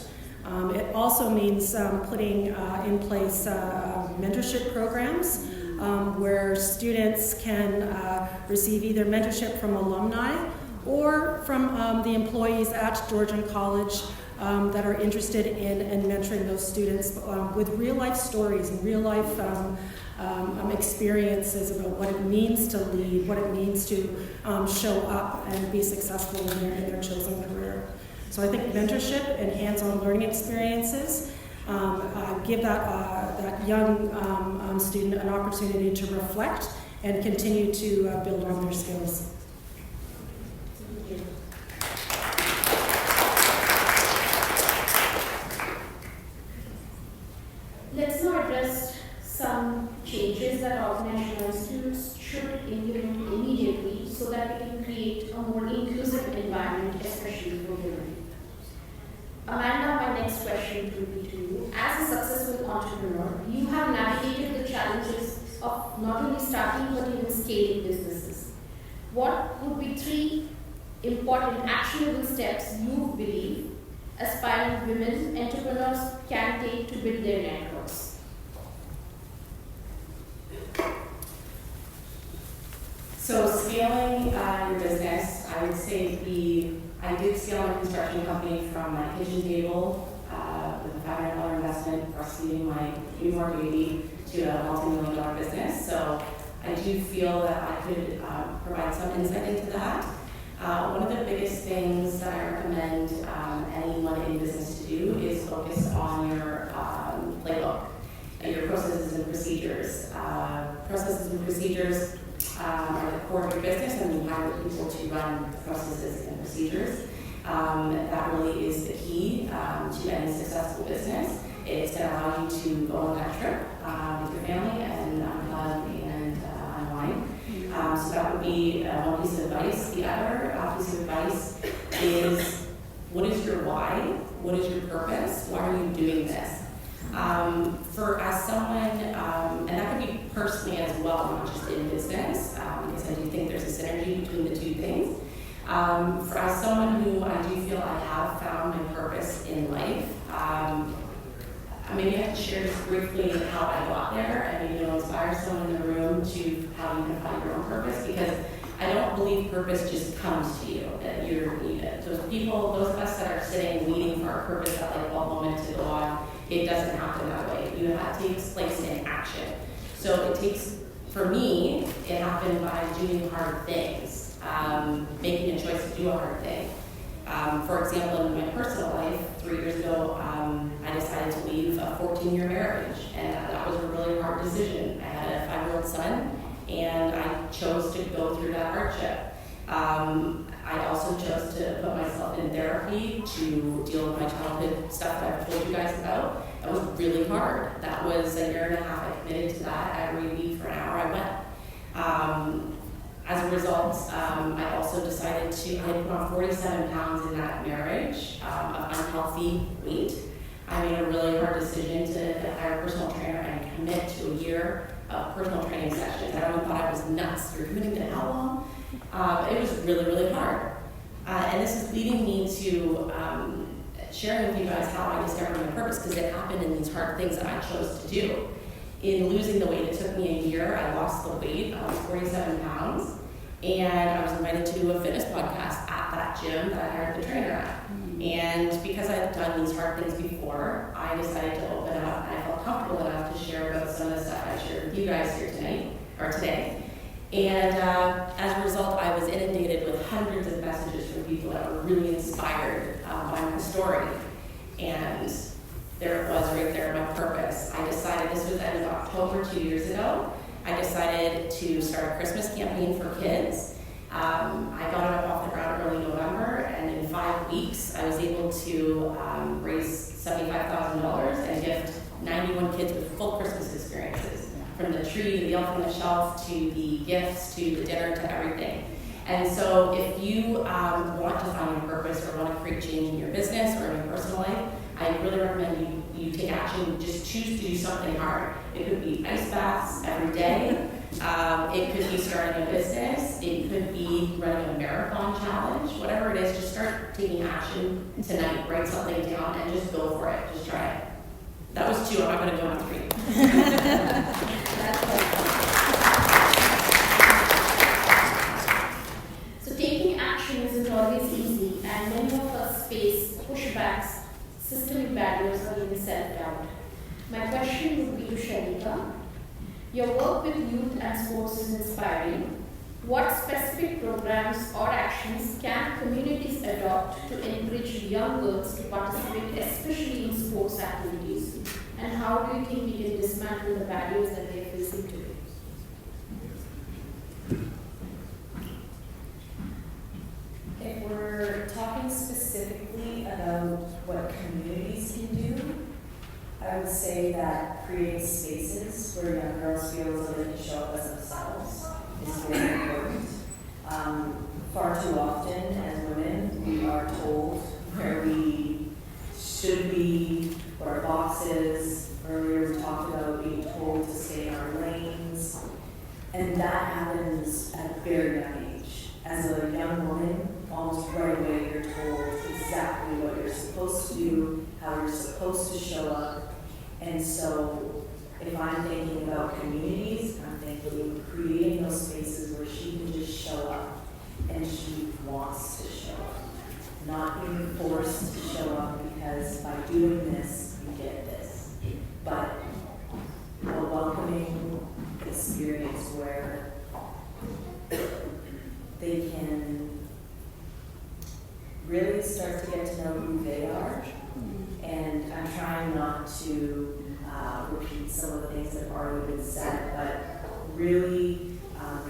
It also means putting in place mentorship programs where students can receive either mentorship from alumni or from the employees at Georgian College that are interested in mentoring those students with real life stories and real life experiences about what it means to lead, what it means to show up and be successful in their chosen career. So I think mentorship and hands-on learning experiences give that young student an opportunity to reflect and continue to build on their skills. Let's now address some changes that organizational institutes should implement immediately so that we can create a more inclusive environment, especially for women. Amanda, my next question would be to you. As a successful entrepreneur, you have navigated the challenges of not only starting but even scaling businesses. What would be 3 important actionable steps you believe aspiring women entrepreneurs can take to build their networks? So scaling your business, I would say I did scale my construction company from my kitchen table with a $500 investment for seeding my newborn baby to a multi-million-dollar business. So I do feel that I could provide some insight into that. One of the biggest things that I recommend anyone in business to do is focus on your playbook, your processes and procedures. Processes and procedures are the core of your business, and you hire people to run the processes and procedures. That really is the key to any successful business. It's going to allow you to go on that trip with your family and unplug and unwind. So that would be one piece of advice. The other piece of advice is, what is your why? What is your purpose? Why are you doing this? As someone, and that could be personally as well, not just in business, because I do think there's a synergy between the two things. As someone who I do feel I have found my purpose in life, maybe I can share just briefly how I got there, and maybe it'll inspire someone in the room to how you can find your own purpose, because I don't believe purpose just comes to you. That you're needed. Those of us that are sitting waiting for our purpose at like one moment to go on, it doesn't happen that way. It takes place in action. So it takes, for me, it happened by doing hard things, making a choice to do a hard thing. For example, in my personal life, 3 years ago, I decided to leave a 14-year marriage, and that was a really hard decision. I had a 5-year-old son, and I chose to go through that hardship. I also chose to put myself in therapy to deal with my childhood stuff that I've told you guys about. That was really hard. That was a 1.5 years I committed to that. Every week for an hour I went. As a result, I also decided I had put on 47 pounds in that marriage of unhealthy weight. I made a really hard decision to hire a personal trainer and commit to a year of personal training sessions. Everyone thought I was nuts. You're committing to how long? It was really, really hard. And this is leading me to sharing with you guys how I discovered my purpose, because it happened in these hard things that I chose to do. In losing the weight, it took me a year. I lost the weight. I was 47 pounds. And I was invited to do a fitness podcast at that gym that I hired the trainer at. And because I had done these hard things before, I decided to open up, and I felt comfortable enough to share about some of the stuff I shared with you guys here today. And as a result, I was inundated with hundreds of messages from people that were really inspired by my story. And there it was right there, my purpose. I decided, this was end of October 2 years ago, I decided to start a Christmas campaign for kids. I got it up off the ground early November, and in 5 weeks, I was able to raise $75,000 and gift 91 kids with full Christmas experiences, from the tree to the elf on the shelf to the gifts to the dinner to everything. And so if you want to find your purpose or want to create change in your business or in your personal life, I really recommend you take action. Just choose to do something hard. It could be ice baths every day. It could be starting a business. It could be running a marathon challenge. Whatever it is, just start taking action tonight. Write something down and just go for it. Just try it. That was 2. I'm not going to go on 3. So taking action isn't always easy, and many of us face pushbacks, systemic barriers, or even self-doubt. My question would be to Sharika. Your work with youth and sports is inspiring. What specific programs or actions can communities adopt to encourage young girls to participate, especially in sports activities? And how do you think we can dismantle the barriers that they are facing today? If we're talking specifically about what communities can do, I would say that creating spaces where young girls feel that they can show up as themselves is very important. Far too often as women, we are told where we should be, what our box is. Earlier we talked about being told to stay in our lanes. And that happens at a very young age. As a young woman, almost right away you're told exactly what you're supposed to do, how you're supposed to show up. And so if I'm thinking about communities, I'm thinking of creating those spaces where she can just show up and she wants to show up. Not being forced to show up because by doing this, you get this. But a welcoming experience where they can know who they are. And I'm trying not to repeat some of the things that have already been said, but really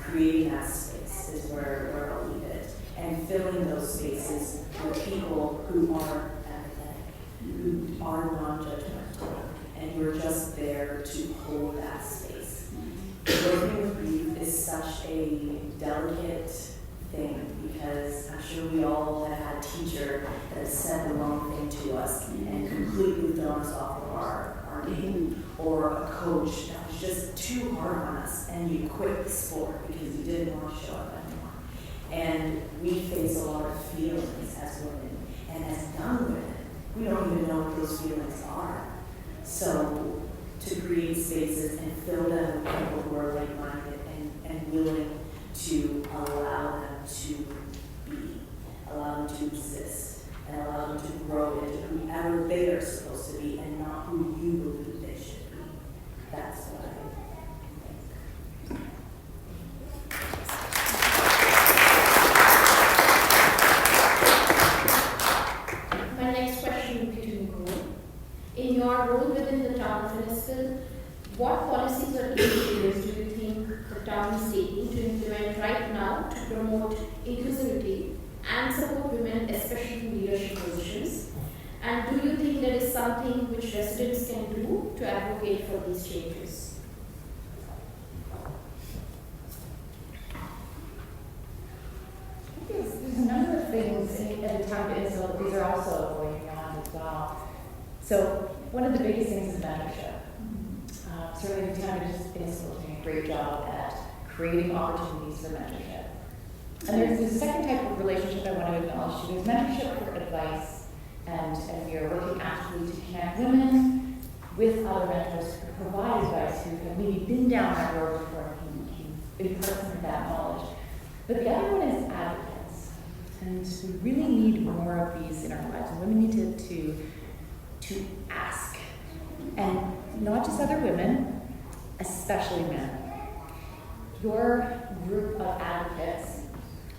creating that space is where I'll leave it. And filling those spaces with people who are empathetic, who are non-judgmental, and who are just there to hold that space. Working with grief is such a delicate thing, because I'm sure we all have had a teacher that has said the wrong thing to us and completely thrown us off of our game, or a coach that was just too hard on us and you quit the sport because you didn't want to show up anymore. And we face a lot of feelings as women, and as young women, we don't even know what those feelings are. So to create spaces and fill them with people who are like-minded and willing to allow them to be, allow them to exist, and allow them to grow into whoever they are supposed to be and not who you believe they should be. That's what I think. My next question would be to Nicole. In your role within the town of Innisfil, what policies or initiatives do you think the town is taking to implement right now to promote inclusivity and support women, especially in leadership positions? And do you think there is something which residents can do to advocate for these changes? There's a number of things at the time of Innisfil, but these are also going on as well. So one of the biggest things is mentorship. Certainly the town of Innisfil is doing a great job at creating opportunities for mentorship. And there's a second type of relationship I want to acknowledge too. There's mentorship for advice, and we are working actively to connect women with other mentors who provide advice, who have maybe been down that road before and can impart some of that knowledge. But the other one is advocates. And we really need more of these in our lives. And women need to ask. And not just other women, especially men. Your group of advocates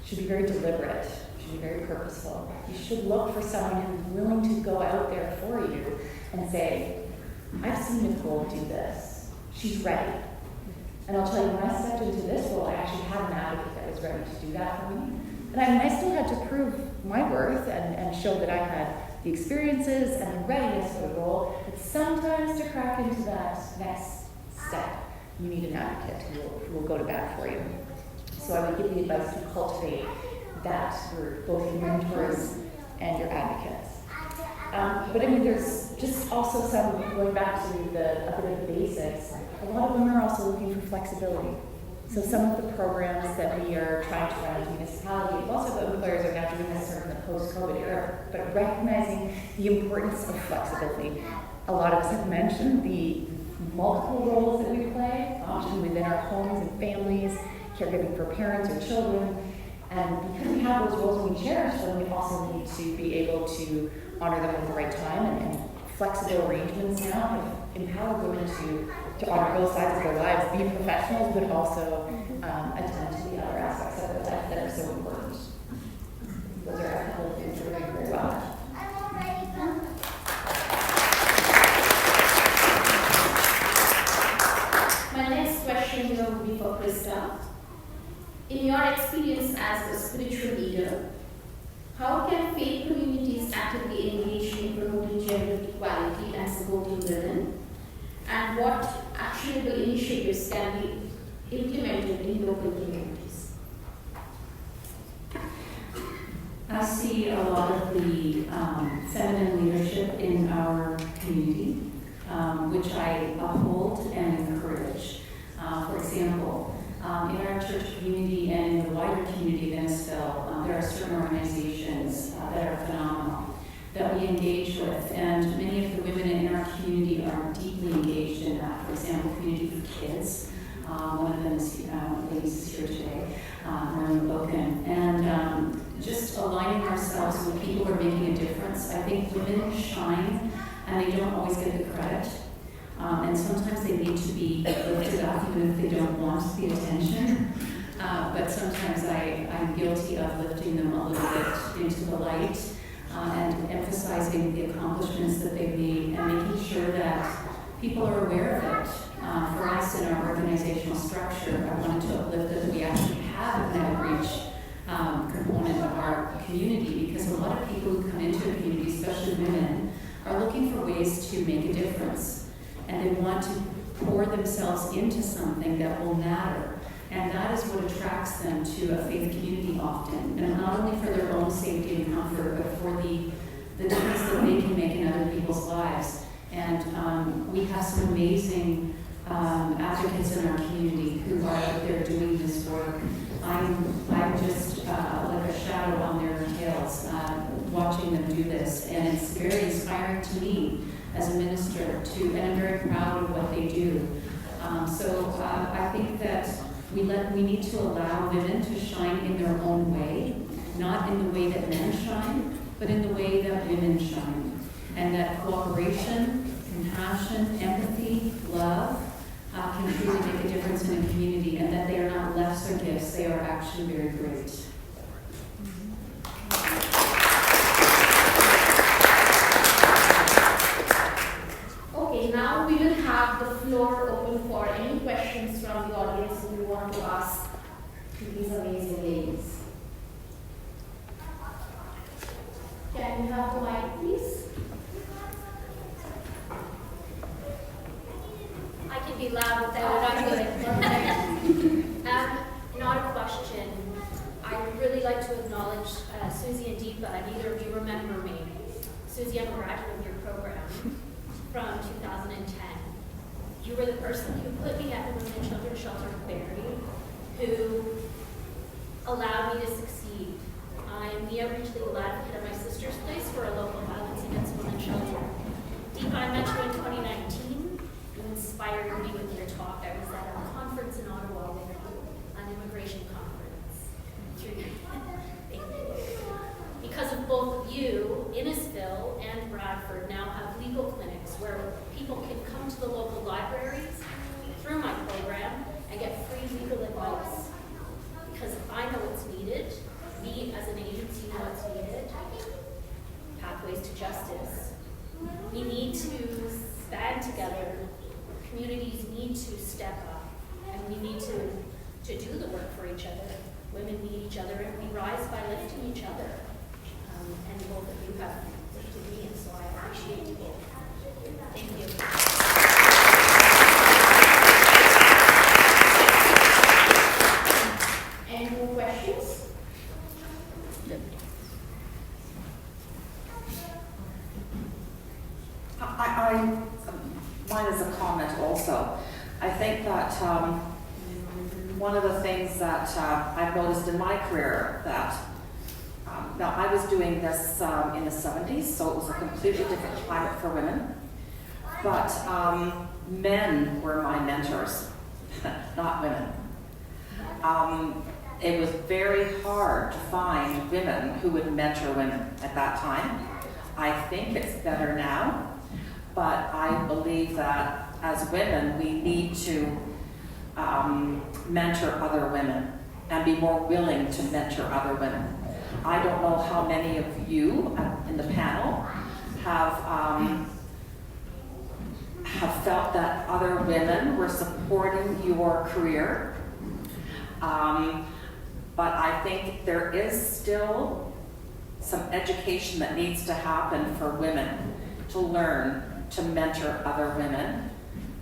should be very deliberate, should be very purposeful. You should look for someone who's willing to go out there for you and say, I've seen Nicole do this. She's ready. And I'll tell you, when I stepped into this role, I actually had an advocate that was ready to do that for me. And I still had to prove my worth and show that I had the experiences and the readiness for the role. But sometimes to crack into that next step, you need an advocate who will go to bat for you. So I would give the advice to cultivate that group, both your mentors and your advocates. But I mean, there's just also some, going back to a bit of the basics, a lot of women are also looking for flexibility. So some of the programs that we are trying to run as a municipality, also the employers are now doing this sort of in the post-COVID era, but recognizing the importance of flexibility. A lot of us have mentioned the multiple roles that we play, often within our homes and families, caregiving for parents or children. And because we have those roles and we cherish them, we also need to be able to honor them at the right time, and flexible arrangements now have empowered women to honor both sides of their lives, be professionals, but also attend to the other aspects of their life that are so important. Those are a couple of things we're doing very well. My next question here will be for Krista. In your experience as a spiritual leader, how can faith communities actively engage in promoting gender equality and supporting women? And what actionable initiatives can be implemented in local communities? I see a lot of the feminine leadership in our community, which I uphold and encourage. For example, in our church community and in the wider community of Innisfil, there are certain organizations that are phenomenal that we engage with, and many of the women in our community are deeply engaged in that. For example, Community for Kids, one of them is ladies here today, overcame, and just aligning ourselves with people who are making a difference. I think women shine, and they don't always get the credit. And sometimes they need to be lifted up even if they don't want the attention. But sometimes I'm guilty of lifting them a little bit into the light and emphasizing the accomplishments that they've made and making sure that people are aware of it. For us in our organizational structure, I wanted to uplift that we actually have an outreach component of our community, because a lot of people who come into a community, especially women, are looking for ways to make a difference, and they want to pour themselves into something that will matter. And that is what attracts them to a faith community often, and not only for their own safety and comfort, but for the difference that they can make in other people's lives. And we have some amazing advocates in our community who are out there doing this work. I'm just like a shadow on their tails, watching them do this, and it's very inspiring to me as a minister and I'm very proud of what they do. So I think that we need to allow women to shine in their own way, not in the way that men shine, but in the way that women shine, and that cooperation, compassion, empathy, love can truly make a difference in a community, and that they are not lefts or gifts, they are actually very great. Okay, now we will have the floor open for any questions from the audience who want to ask to these amazing ladies. Can you have the mic, please? I can be loud without it. I'm good. Not a question. I'd really like to acknowledge Susie and Deepa. Neither of you remember me. Susie, I'm a graduate of your program from 2010. You were the person who put me at the Women and Children's Shelter of Barrie, who allowed me to succeed. I'm the outreach legal advocate at my sister's place for a local violence against women shelter. Deepa, I met you in 2019. You inspired me with your talk. I was at a conference in Ottawa with you, an immigration conference. Because of both of you, Innisfil and Bradford now have legal clinics where people can come to the local libraries through my program and get free legal advice. Because I know what's needed, we as an agency know what's needed, pathways to justice. We need to stand together, communities need to step up, and we need to do the work for each other. Women need each other, and we rise by lifting each other. And both of you have lifted me, and so I appreciate you both. Thank you. Any more questions? Mine is a comment also. I think that one of the things that I've noticed in my career that now I was doing this in the 70s, so it was a completely different climate for women. But men were my mentors, not women. It was very hard to find women who would mentor women at that time. I think it's better now, but I believe that as women we need to mentor other women and be more willing to mentor other women. I don't know how many of you in the panel have felt that other women were supporting your career. But I think there is still some education that needs to happen for women to learn to mentor other women,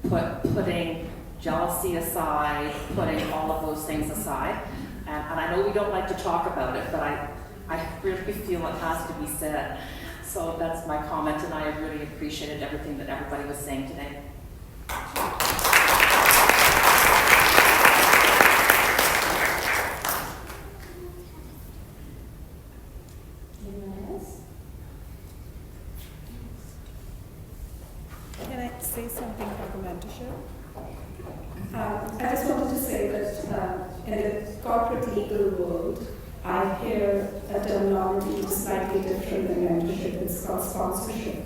putting jealousy aside, putting all of those things aside. And I know we don't like to talk about it, but I really feel it has to be said. So that's my comment, and I really appreciated everything that everybody was saying today. Can I say something about the mentorship? I just wanted to say that in the corporate legal world, I hear a terminology slightly different than mentorship. It's called sponsorship,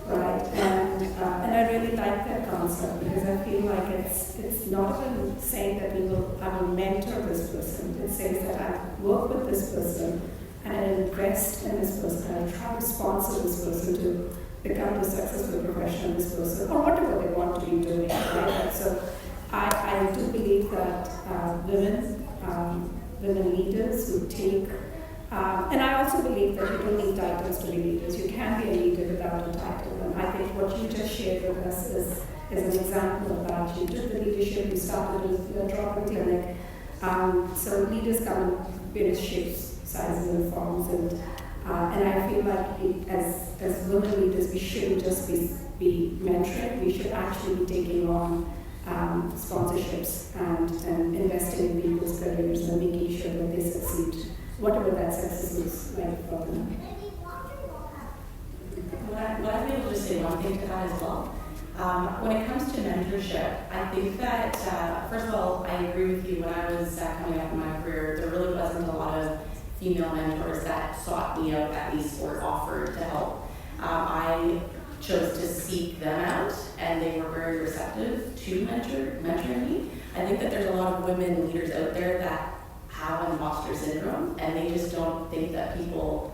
right? And I really like that concept because I feel like it's not even saying that I will mentor this person. It says that I work with this person and invest in this person and try to sponsor this person to become the successful professional this person, or whatever they want to be doing. Right? So I do believe that women leaders who take, and I also believe that you don't need titles to be leaders. You can be a leader without a title. And I think what you just shared with us is an example of that. You took the leadership, you started a drop-in clinic. So leaders come in various shapes, sizes, and forms. And I feel like as women leaders, we shouldn't just be mentoring. We should actually be taking on sponsorships and investing in people's careers and making sure that they succeed, whatever that success looks like for them. Well, I'd be able to say one thing to that as well. When it comes to mentorship, I think that, first of all, I agree with you. When I was coming up in my career, there really wasn't a lot of female mentors that sought me out, at least, or offered to help. I chose to seek them out, and they were very receptive to mentoring me. I think that there's a lot of women leaders out there that have imposter syndrome, and they just don't think that people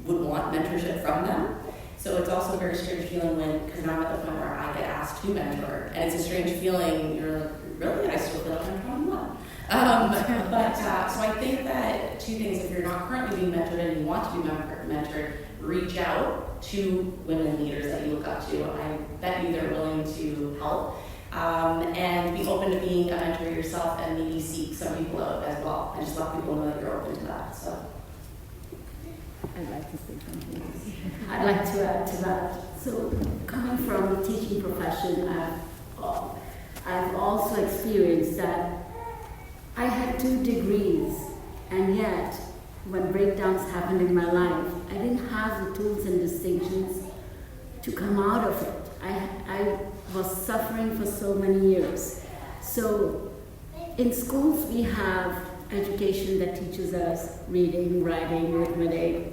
would want mentorship from them. So it's also a very strange feeling because now I'm at the point where I get asked to mentor, and it's a strange feeling. You're like, really? I still feel like I'm 21. So I think that two things: if you're not currently being mentored and you want to be mentored, reach out to women leaders that you look up to. I bet you they're willing to help, and be open to being a mentor yourself, and maybe seek some people out as well. And just let people know that you're open to that. So. I'd like to say something. I'd like to add to that. So, coming from the teaching profession, I've also experienced that I had 2 degrees, and yet, when breakdowns happened in my life, I didn't have the tools and distinctions to come out of it. I was suffering for so many years. So, in schools, we have education that teaches us reading, writing, arithmetic,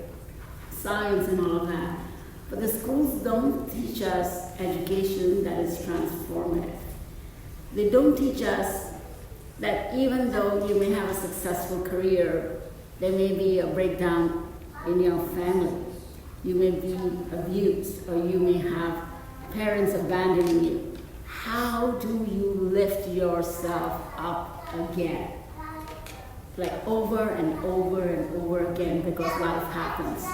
science, and all of that. But the schools don't teach us education that is transformative. They don't teach us that even though you may have a successful career, there may be a breakdown in your family. You may be abused, or you may have parents abandoning you. How do you lift yourself up again? Like over and over and over again, because life happens.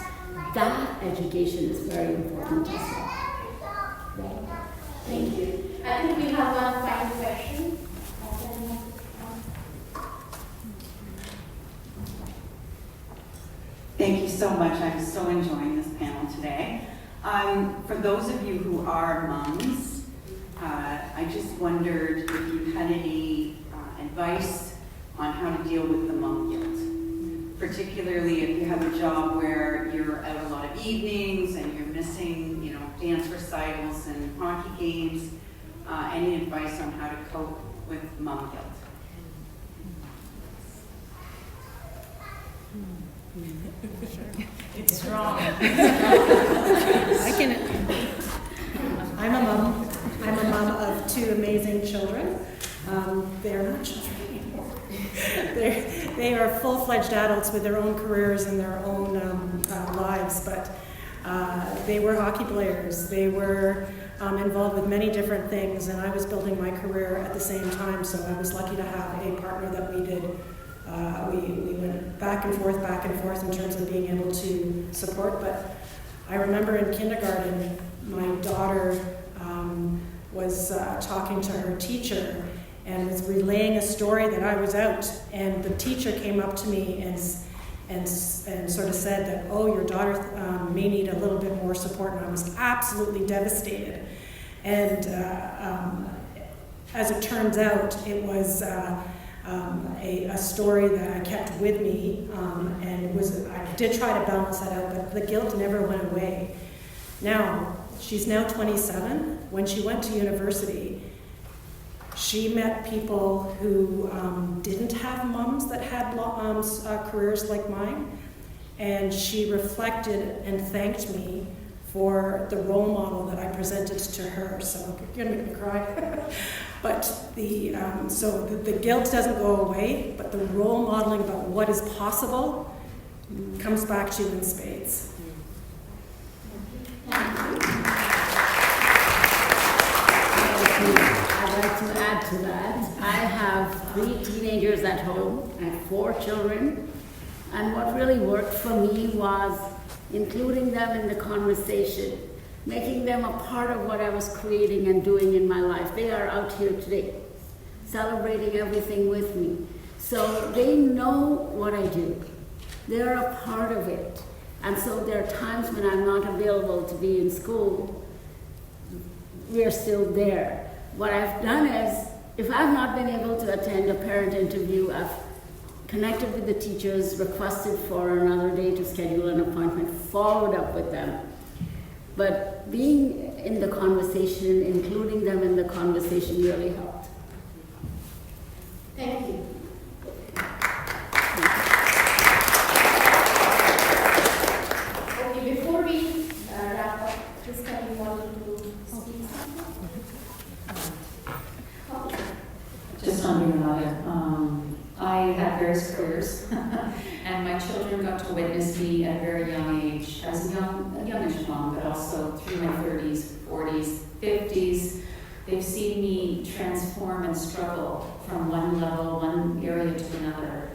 That education is very important as well. Thank you. I think we have one final question. Thank you so much. I'm so enjoying this panel today. For those of you who are moms, I just wondered if you had any advice on how to deal with the mom guilt, particularly if you have a job where you're out a lot of evenings and you're missing, dance recitals and hockey games. Any advice on how to cope with mom guilt? It's strong. I'm a mom. I'm a mom of 2 amazing children. They're not children anymore. They are full-fledged adults with their own careers and their own lives, but they were hockey players. They were involved with many different things, and I was building my career at the same time, so I was lucky to have a partner that we did. We went back and forth in terms of being able to support, but I remember in kindergarten, my daughter was talking to her teacher and was relaying a story that I was out, and the teacher came up to me and sort of said that, oh, your daughter may need a little bit more support, and I was absolutely devastated. And as it turns out, it was a story that I kept with me, and I did try to balance that out, but the guilt never went away. Now, she's now 27. When she went to university, she met people who didn't have moms that had careers like mine, and she reflected and thanked me for the role model that I presented to her. So you're gonna make me cry. But so the guilt doesn't go away, but the role modeling about what is possible comes back to you in spades. I'd like to add to that. I have 3 teenagers at home and 4 children. And what really worked for me was including them in the conversation, making them a part of what I was creating and doing in my life. They are out here today, celebrating everything with me. So they know what I do. They're a part of it. And so there are times when I'm not available to be in school, we're still there. What I've done is, if I've not been able to attend a parent interview, I've connected with the teachers, requested for another day to schedule an appointment, followed up with them. But being in the conversation, including them in the conversation really helped. Thank you. Okay, before we wrap up, Krista, you wanted to speak something? Just on being about it, I had various careers, and my children got to witness me at a very young age, as a youngish mom, but also through my 30s, 40s, 50s. They've seen me transform and struggle from one level, one area to another.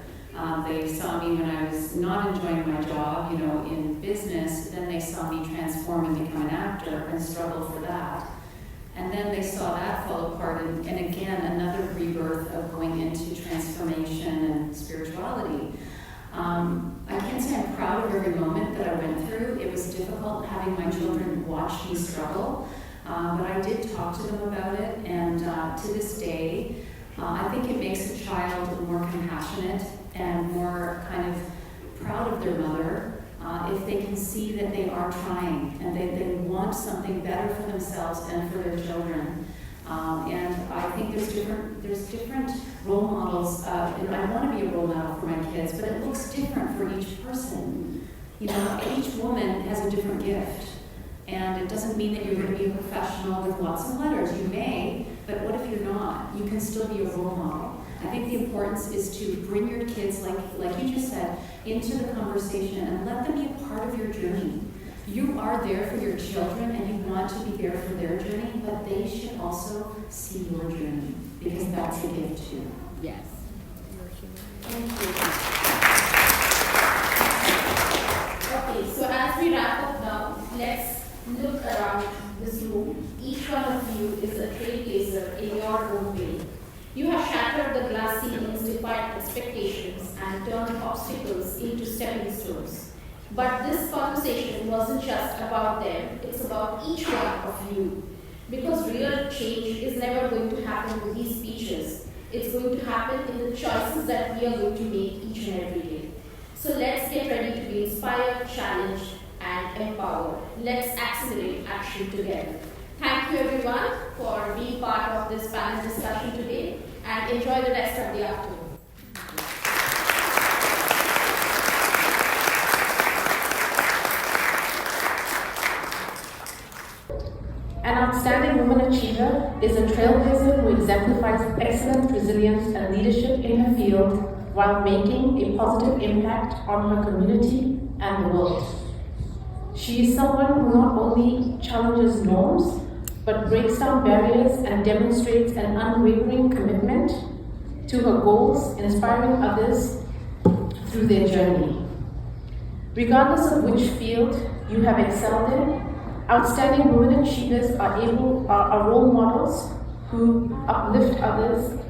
They saw me when I was not enjoying my job, in business. Then they saw me transform and become an actor and struggle for that. And then they saw that fall apart, and again, another rebirth of going into transformation and spirituality. I can't say I'm proud of every moment that I went through. It was difficult having my children watch me struggle, but I did talk to them about it, and to this day, I think it makes a child more compassionate and more kind of proud of their mother. If they can see that they are trying and they want something better for themselves and for their children. And I think there's different role models. And I want to be a role model for my kids, but it looks different for each person. Each woman has a different gift. And it doesn't mean that you're going to be a professional with lots of letters. You may, but what if you're not? You can still be a role model. I think the importance is to bring your kids, like you just said, into the conversation and let them be a part of your journey. You are there for your children and you want to be there for their journey, but they should also see your journey because that's a gift too. Yes. Thank you. Okay, so as we wrap up now, let's look around this room. Each one of you is a trailblazer in your own way. You have shattered the glass ceilings, defied expectations, and turned obstacles into stepping stones. But this conversation wasn't just about them, it's about each one of you. Because real change is never going to happen with these speeches. It's going to happen in the choices that we are going to make each and every day. So let's get ready to be inspired, challenged, and empowered. Let's accelerate action together. Thank you everyone for being part of this panel discussion today, and enjoy the rest of the afternoon. An outstanding woman achiever is a trailblazer who exemplifies excellent resilience and leadership in her field while making a positive impact on her community and the world. She is someone who not only challenges norms, but breaks down barriers and demonstrates an unwavering commitment to her goals, inspiring others through their journey. Regardless of which field you have excelled in, outstanding women achievers are role models who uplift others,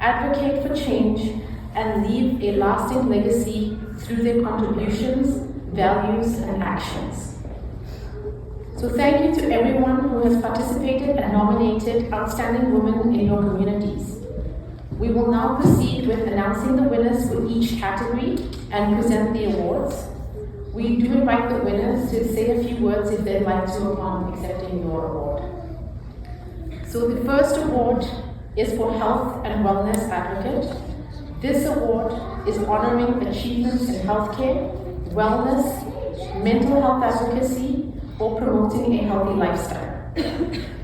advocate for change, and leave a lasting legacy through their contributions, values, and actions. So thank you to everyone who has participated and nominated outstanding women in your communities. We will now proceed with announcing the winners for each category and present the awards. We do invite the winners to say a few words if they'd like to upon accepting your award. So the first award is for Health and Wellness Advocate. This award is honoring achievements in healthcare, wellness, mental health advocacy, or promoting a healthy lifestyle.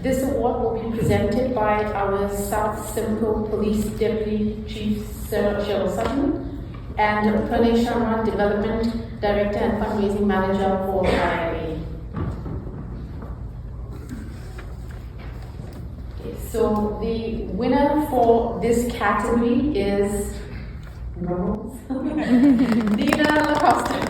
This award will be presented by our South Simcoe Police Deputy Chief Sherose Gala, and Pranay Sharma, Development Director and Fundraising Manager for IIA. So the winner for this category is Dina Lacosta.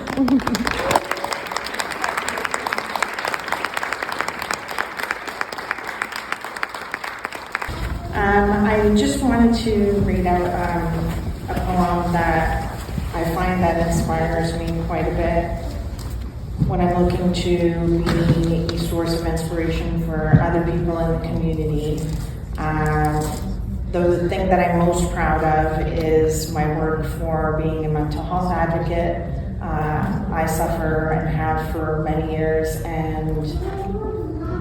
I just wanted to read out a poem that I find that inspires me quite a bit when I'm looking to be a source of inspiration for other people in the community. The thing that I'm most proud of is my work for being a mental health advocate. I suffer and have for many years, and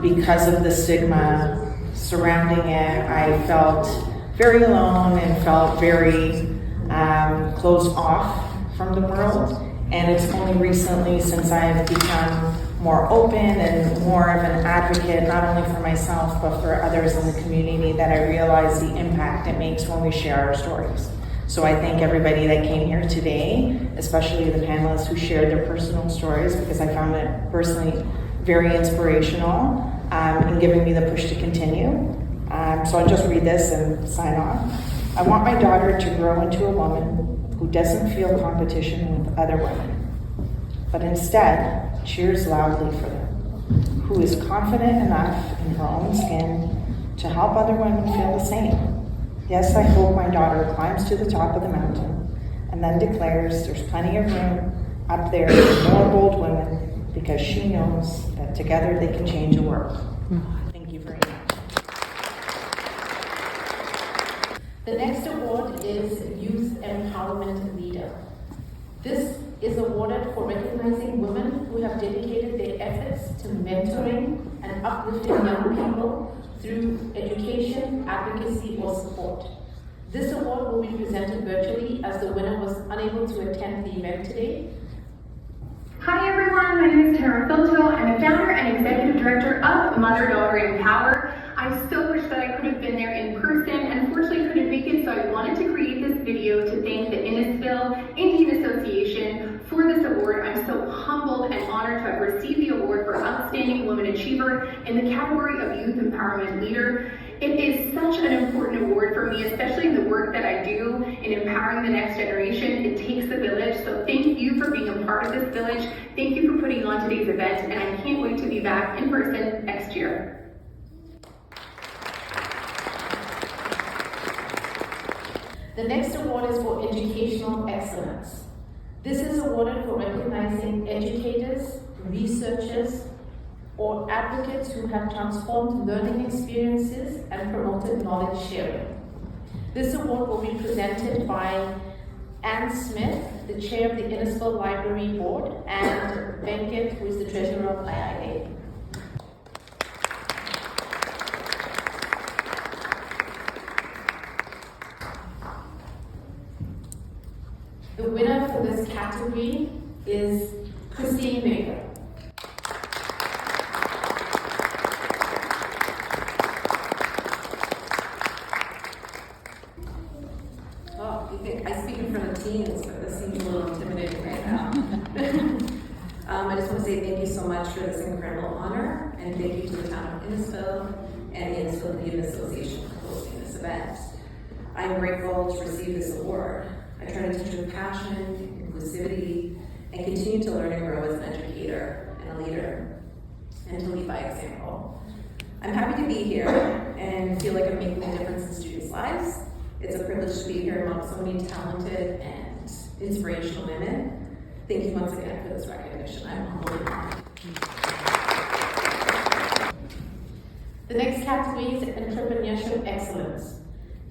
because of the stigma surrounding it, I felt very alone and felt very closed off from the world. And it's only recently, since I've become more open and more of an advocate, not only for myself, but for others in the community, that I realize the impact it makes when we share our stories. So I thank everybody that came here today, especially the panelists who shared their personal stories, because I found it personally very inspirational and giving me the push to continue. So I'll just read this and sign off. I want my daughter to grow into a woman who doesn't feel competition with other women, but instead cheers loudly for them, who is confident enough in her own skin to help other women feel the same. Yes, I hope my daughter climbs to the top of the mountain and then declares there's plenty of room up there for more bold women, because she knows that together they can change the world. Thank you very much. The next award is Youth Empowerment Leader. This is awarded for recognizing women who have dedicated their efforts to mentoring and uplifting young people through education, advocacy, or support. This award will be presented virtually as the winner was unable to attend the event today. Hi everyone, my name is Tara Filto. I'm the founder and executive director of Mother Daughter Empower. I so wish that I could have been there in person. Unfortunately, couldn't make it, so I wanted to create this video to thank the Innisfil Indian Association for this award. I'm so humbled and honored to have received the award for Outstanding Woman Achiever in the category of Youth Empowerment Leader. It is such an important award for me, especially in the work that I do in empowering the next generation. It takes a village, so thank you for being a part of this village. Thank you for putting on today's event, and I can't wait to be back in person next year. The next award is for Educational Excellence. This is awarded for recognizing educators, researchers, or advocates who have transformed learning experiences and promoted knowledge sharing. This award will be presented by Anne Smith, the chair of the Innisfil Library Board, and Venkat, who is the treasurer of IIA. The winner for this category is Christine Baker. Oh, you think I speak in front of teens, but this seems a little intimidating right now. I just want to say thank you so much for this incredible honor, and thank you to the town of Innisfil and the Innisfil Indian Association for hosting this event. I'm grateful to receive this award. I try to teach with passion, inclusivity, and continue to learn and grow as an educator and a leader, and to lead by example. I'm happy to be here and feel like I'm making a difference in students' lives. It's a privilege to be here among so many talented and inspirational women. Thank you once again for this recognition. I'm humbled and honored. The next category is Entrepreneurship Excellence.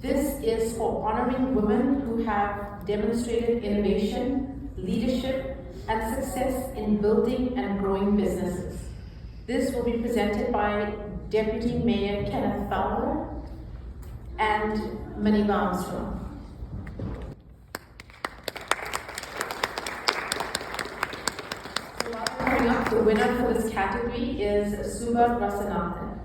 This is for honoring women who have demonstrated innovation, leadership, and success in building and growing businesses. This will be presented by Deputy Mayor Kenneth Fowler and Maniva Armstrong. The winner for this category is Subha Rasanathan.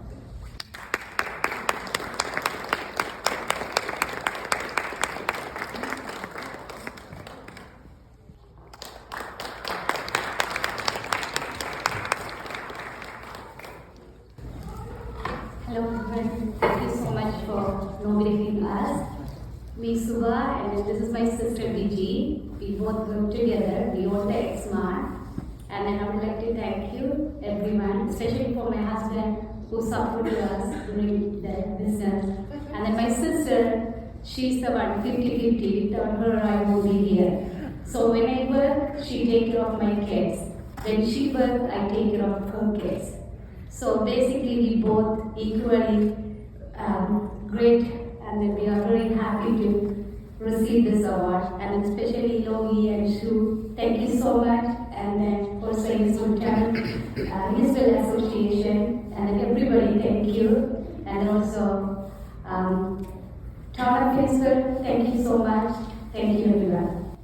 me Subha, and this is my sister Viji. We both work together. We own the X-Mart. And then I would like to thank you, everyone, especially for my husband who supported us during the business. And then my sister, she's the one 50-50. Without her, I won't be here. So when I work, she takes care of my kids. When she works, I take care of her kids. So basically, we both equally great, and then we are very happy to receive this award. And especially Yogi and Shu, thank you so much. And then for saying so, Innisfil Association, and then everybody, thank you. And also, Town of Innisfil, thank you so much. Thank you, everyone.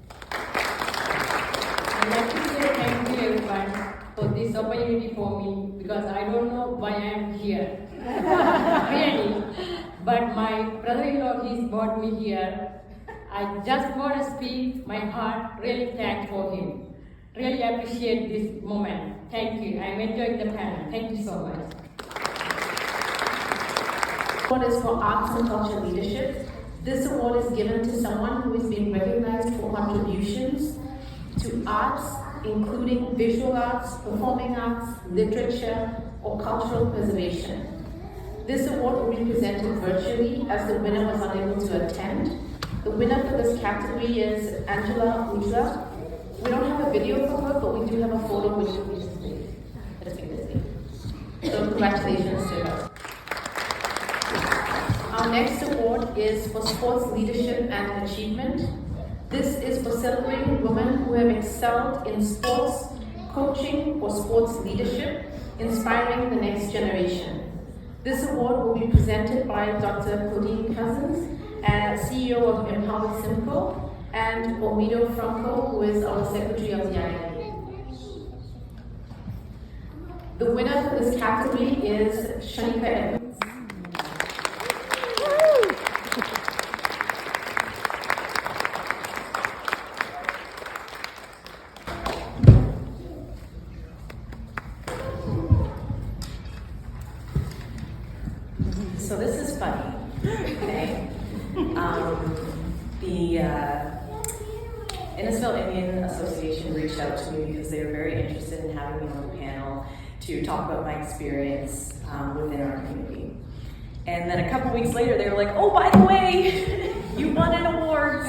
I'd like to say thank you, everyone, for this opportunity for me, because I don't know why I am here, really. But my brother-in-law, he's brought me here. I just want to speak my heart, really thank for him. Really appreciate this moment. Thank you. I'm enjoying the panel. Thank you so much. Award is for Arts and Culture Leadership. This award is given to someone who has been recognized for contributions to arts, including visual arts, performing arts, literature, or cultural preservation. This award will be presented virtually as the winner was unable to attend. The winner for this category is Angela Ujla. We don't have a video for her, but we do have a photo which will be displayed. So congratulations to her. Our next award is for Sports Leadership and Achievement. This is for celebrating women who have excelled in sports, coaching, or sports leadership, inspiring the next generation. This award will be presented by Dr. Claudine Cousins, CEO of Empowered Simcoe, and Omido Franco, who is our Secretary of the INA. The winner for this category is Shanika Evans. So this is funny, okay? The Innisfil Indian Association reached out to me because they were very interested in having me on the panel to talk about my experience within our community. And then a couple weeks later, they were like, oh, by the way, you won an award,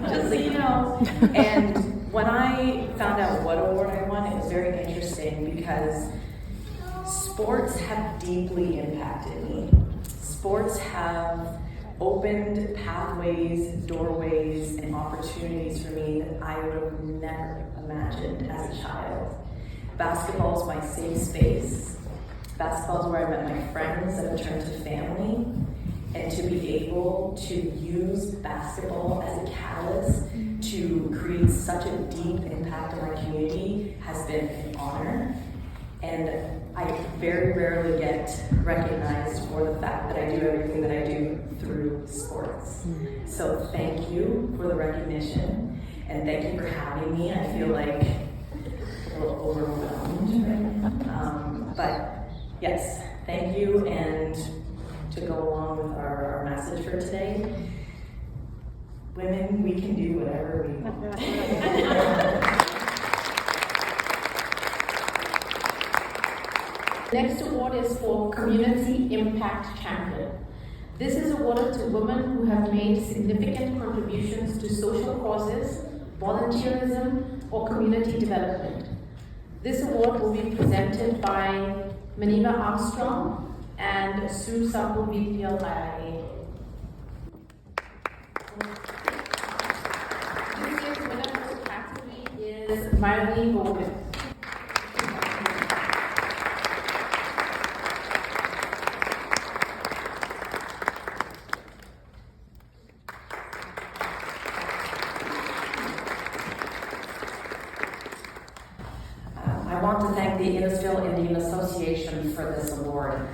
just so you know. And when I found out what award I won, it was very interesting because sports have deeply impacted me. Sports have opened pathways, doorways, and opportunities for me that I would have never imagined as a child. Basketball is my safe space. Basketball is where I met my friends that have turned to family. And to be able to use basketball as a catalyst to create such a deep impact on our community has been an honor. And I very rarely get recognized for the fact that I do everything that I do through sports. So thank you for the recognition, and thank you for having me. I feel like a little overwhelmed. But yes, thank you, and to go along with our message for today, women, we can do whatever we want. Next award is for Community Impact Champion. This is awarded to women who have made significant contributions to social causes, volunteerism, or community development. This award will be presented by Maniva Armstrong and Sue Sabu Vidyalaya. This year's winner for the category is Marilyn Morgan. I want to thank the Innisfil Indian Association for this award.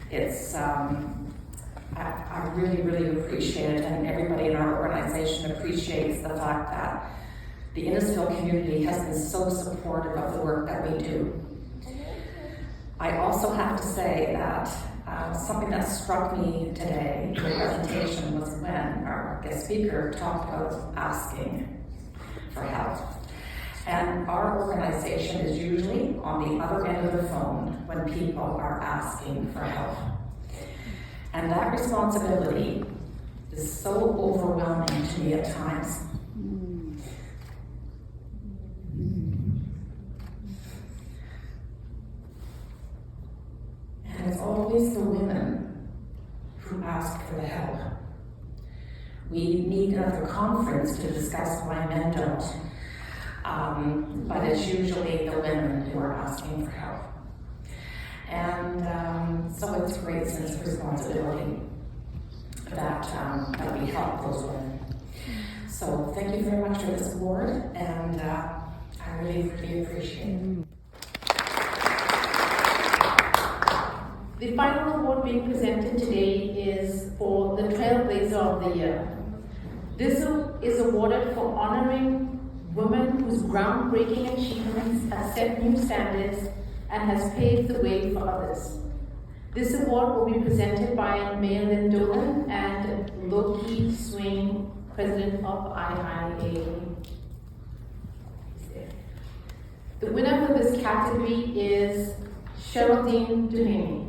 It's, I really, really appreciate it, and everybody in our organization appreciates the fact that the Innisfil community has been so supportive of the work that we do. I also have to say that something that struck me today in the presentation was when our guest guest speaker talked about asking for help. And our organization is usually on the other end of the phone when people are asking for help. And that responsibility is so overwhelming to me at times. And it's always the women who ask for the help. We need another conference to discuss why men don't. But it's usually the women who are asking for help. And so it's a great sense of responsibility that we help those women. So thank you very much for this award, and I really, really appreciate it. The final award being presented today is for the Trailblazer of the Year. This is awarded for honoring women whose groundbreaking achievements have set new standards and has paved the way for others. This award will be presented by Mayor Lynn Dolan and Loki Swain, President of IIA. The winner for this category is Geraldine Duhaney.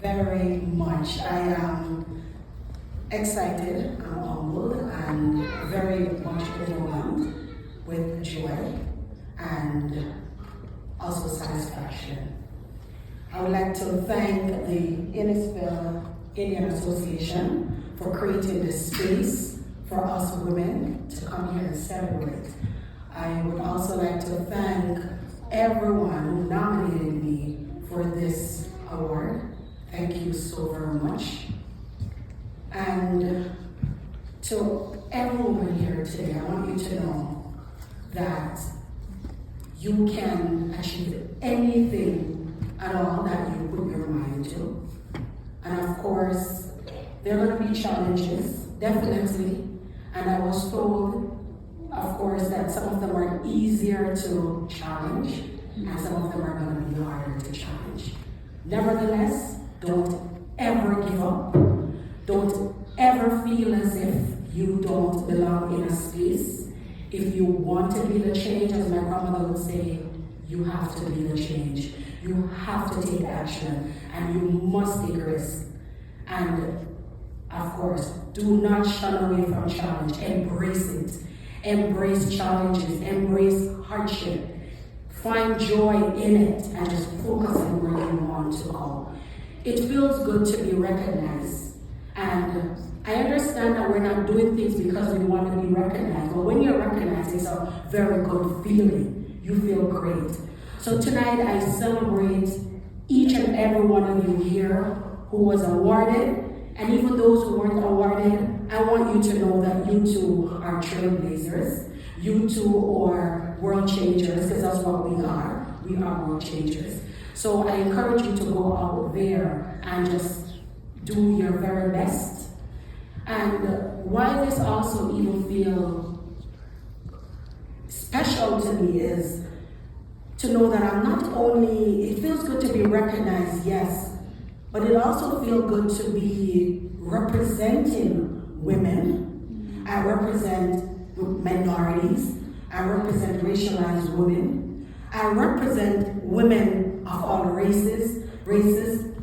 Very much. I am excited, I'm humbled, and very much overwhelmed with joy and also satisfaction. I would like to thank the Innisfil Indian Association for creating this space for us women to come here and celebrate. I would also like to thank everyone who nominated me for this award. Thank you so very much. And to everyone here today, I want you to know that you can achieve anything at all that you put your mind to. And of course, there are going to be challenges, definitely. And I was told, of course, that some of them are easier to challenge and some of them are going to be harder to challenge. Nevertheless, don't ever give up. Don't ever feel as if you don't belong in a space. If you want to be the change, as my grandmother would say, you have to be the change. You have to take action and you must take risks. And of course, do not shun away from challenge. Embrace it. Embrace challenges. Embrace hardship. Find joy in it and just focus on where you want to go. It feels good to be recognized. And I understand that we're not doing things because we want to be recognized. But when you're recognized, it's a very good feeling. You feel great. So tonight I celebrate each and every one of you here who was awarded. And even those who weren't awarded, I want you to know that you too are trailblazers. You too are world changers, because that's what we are. We are world changers. So I encourage you to go out there and just do your very best. And why this also even feels special to me is to know that I'm not only, it feels good to be recognized, yes, but it also feels good to be representing women. I represent minorities. I represent racialized women. I represent women of all races,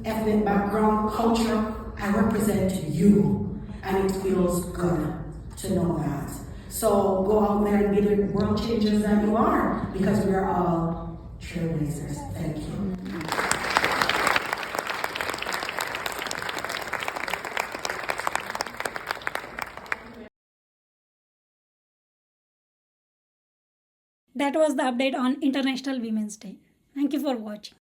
ethnic background, culture. I represent you, and it feels good to know that. So go out there and be the world changers that you are, because we are all trailblazers. Thank you. That was the update on International Women's Day. Thank you for watching.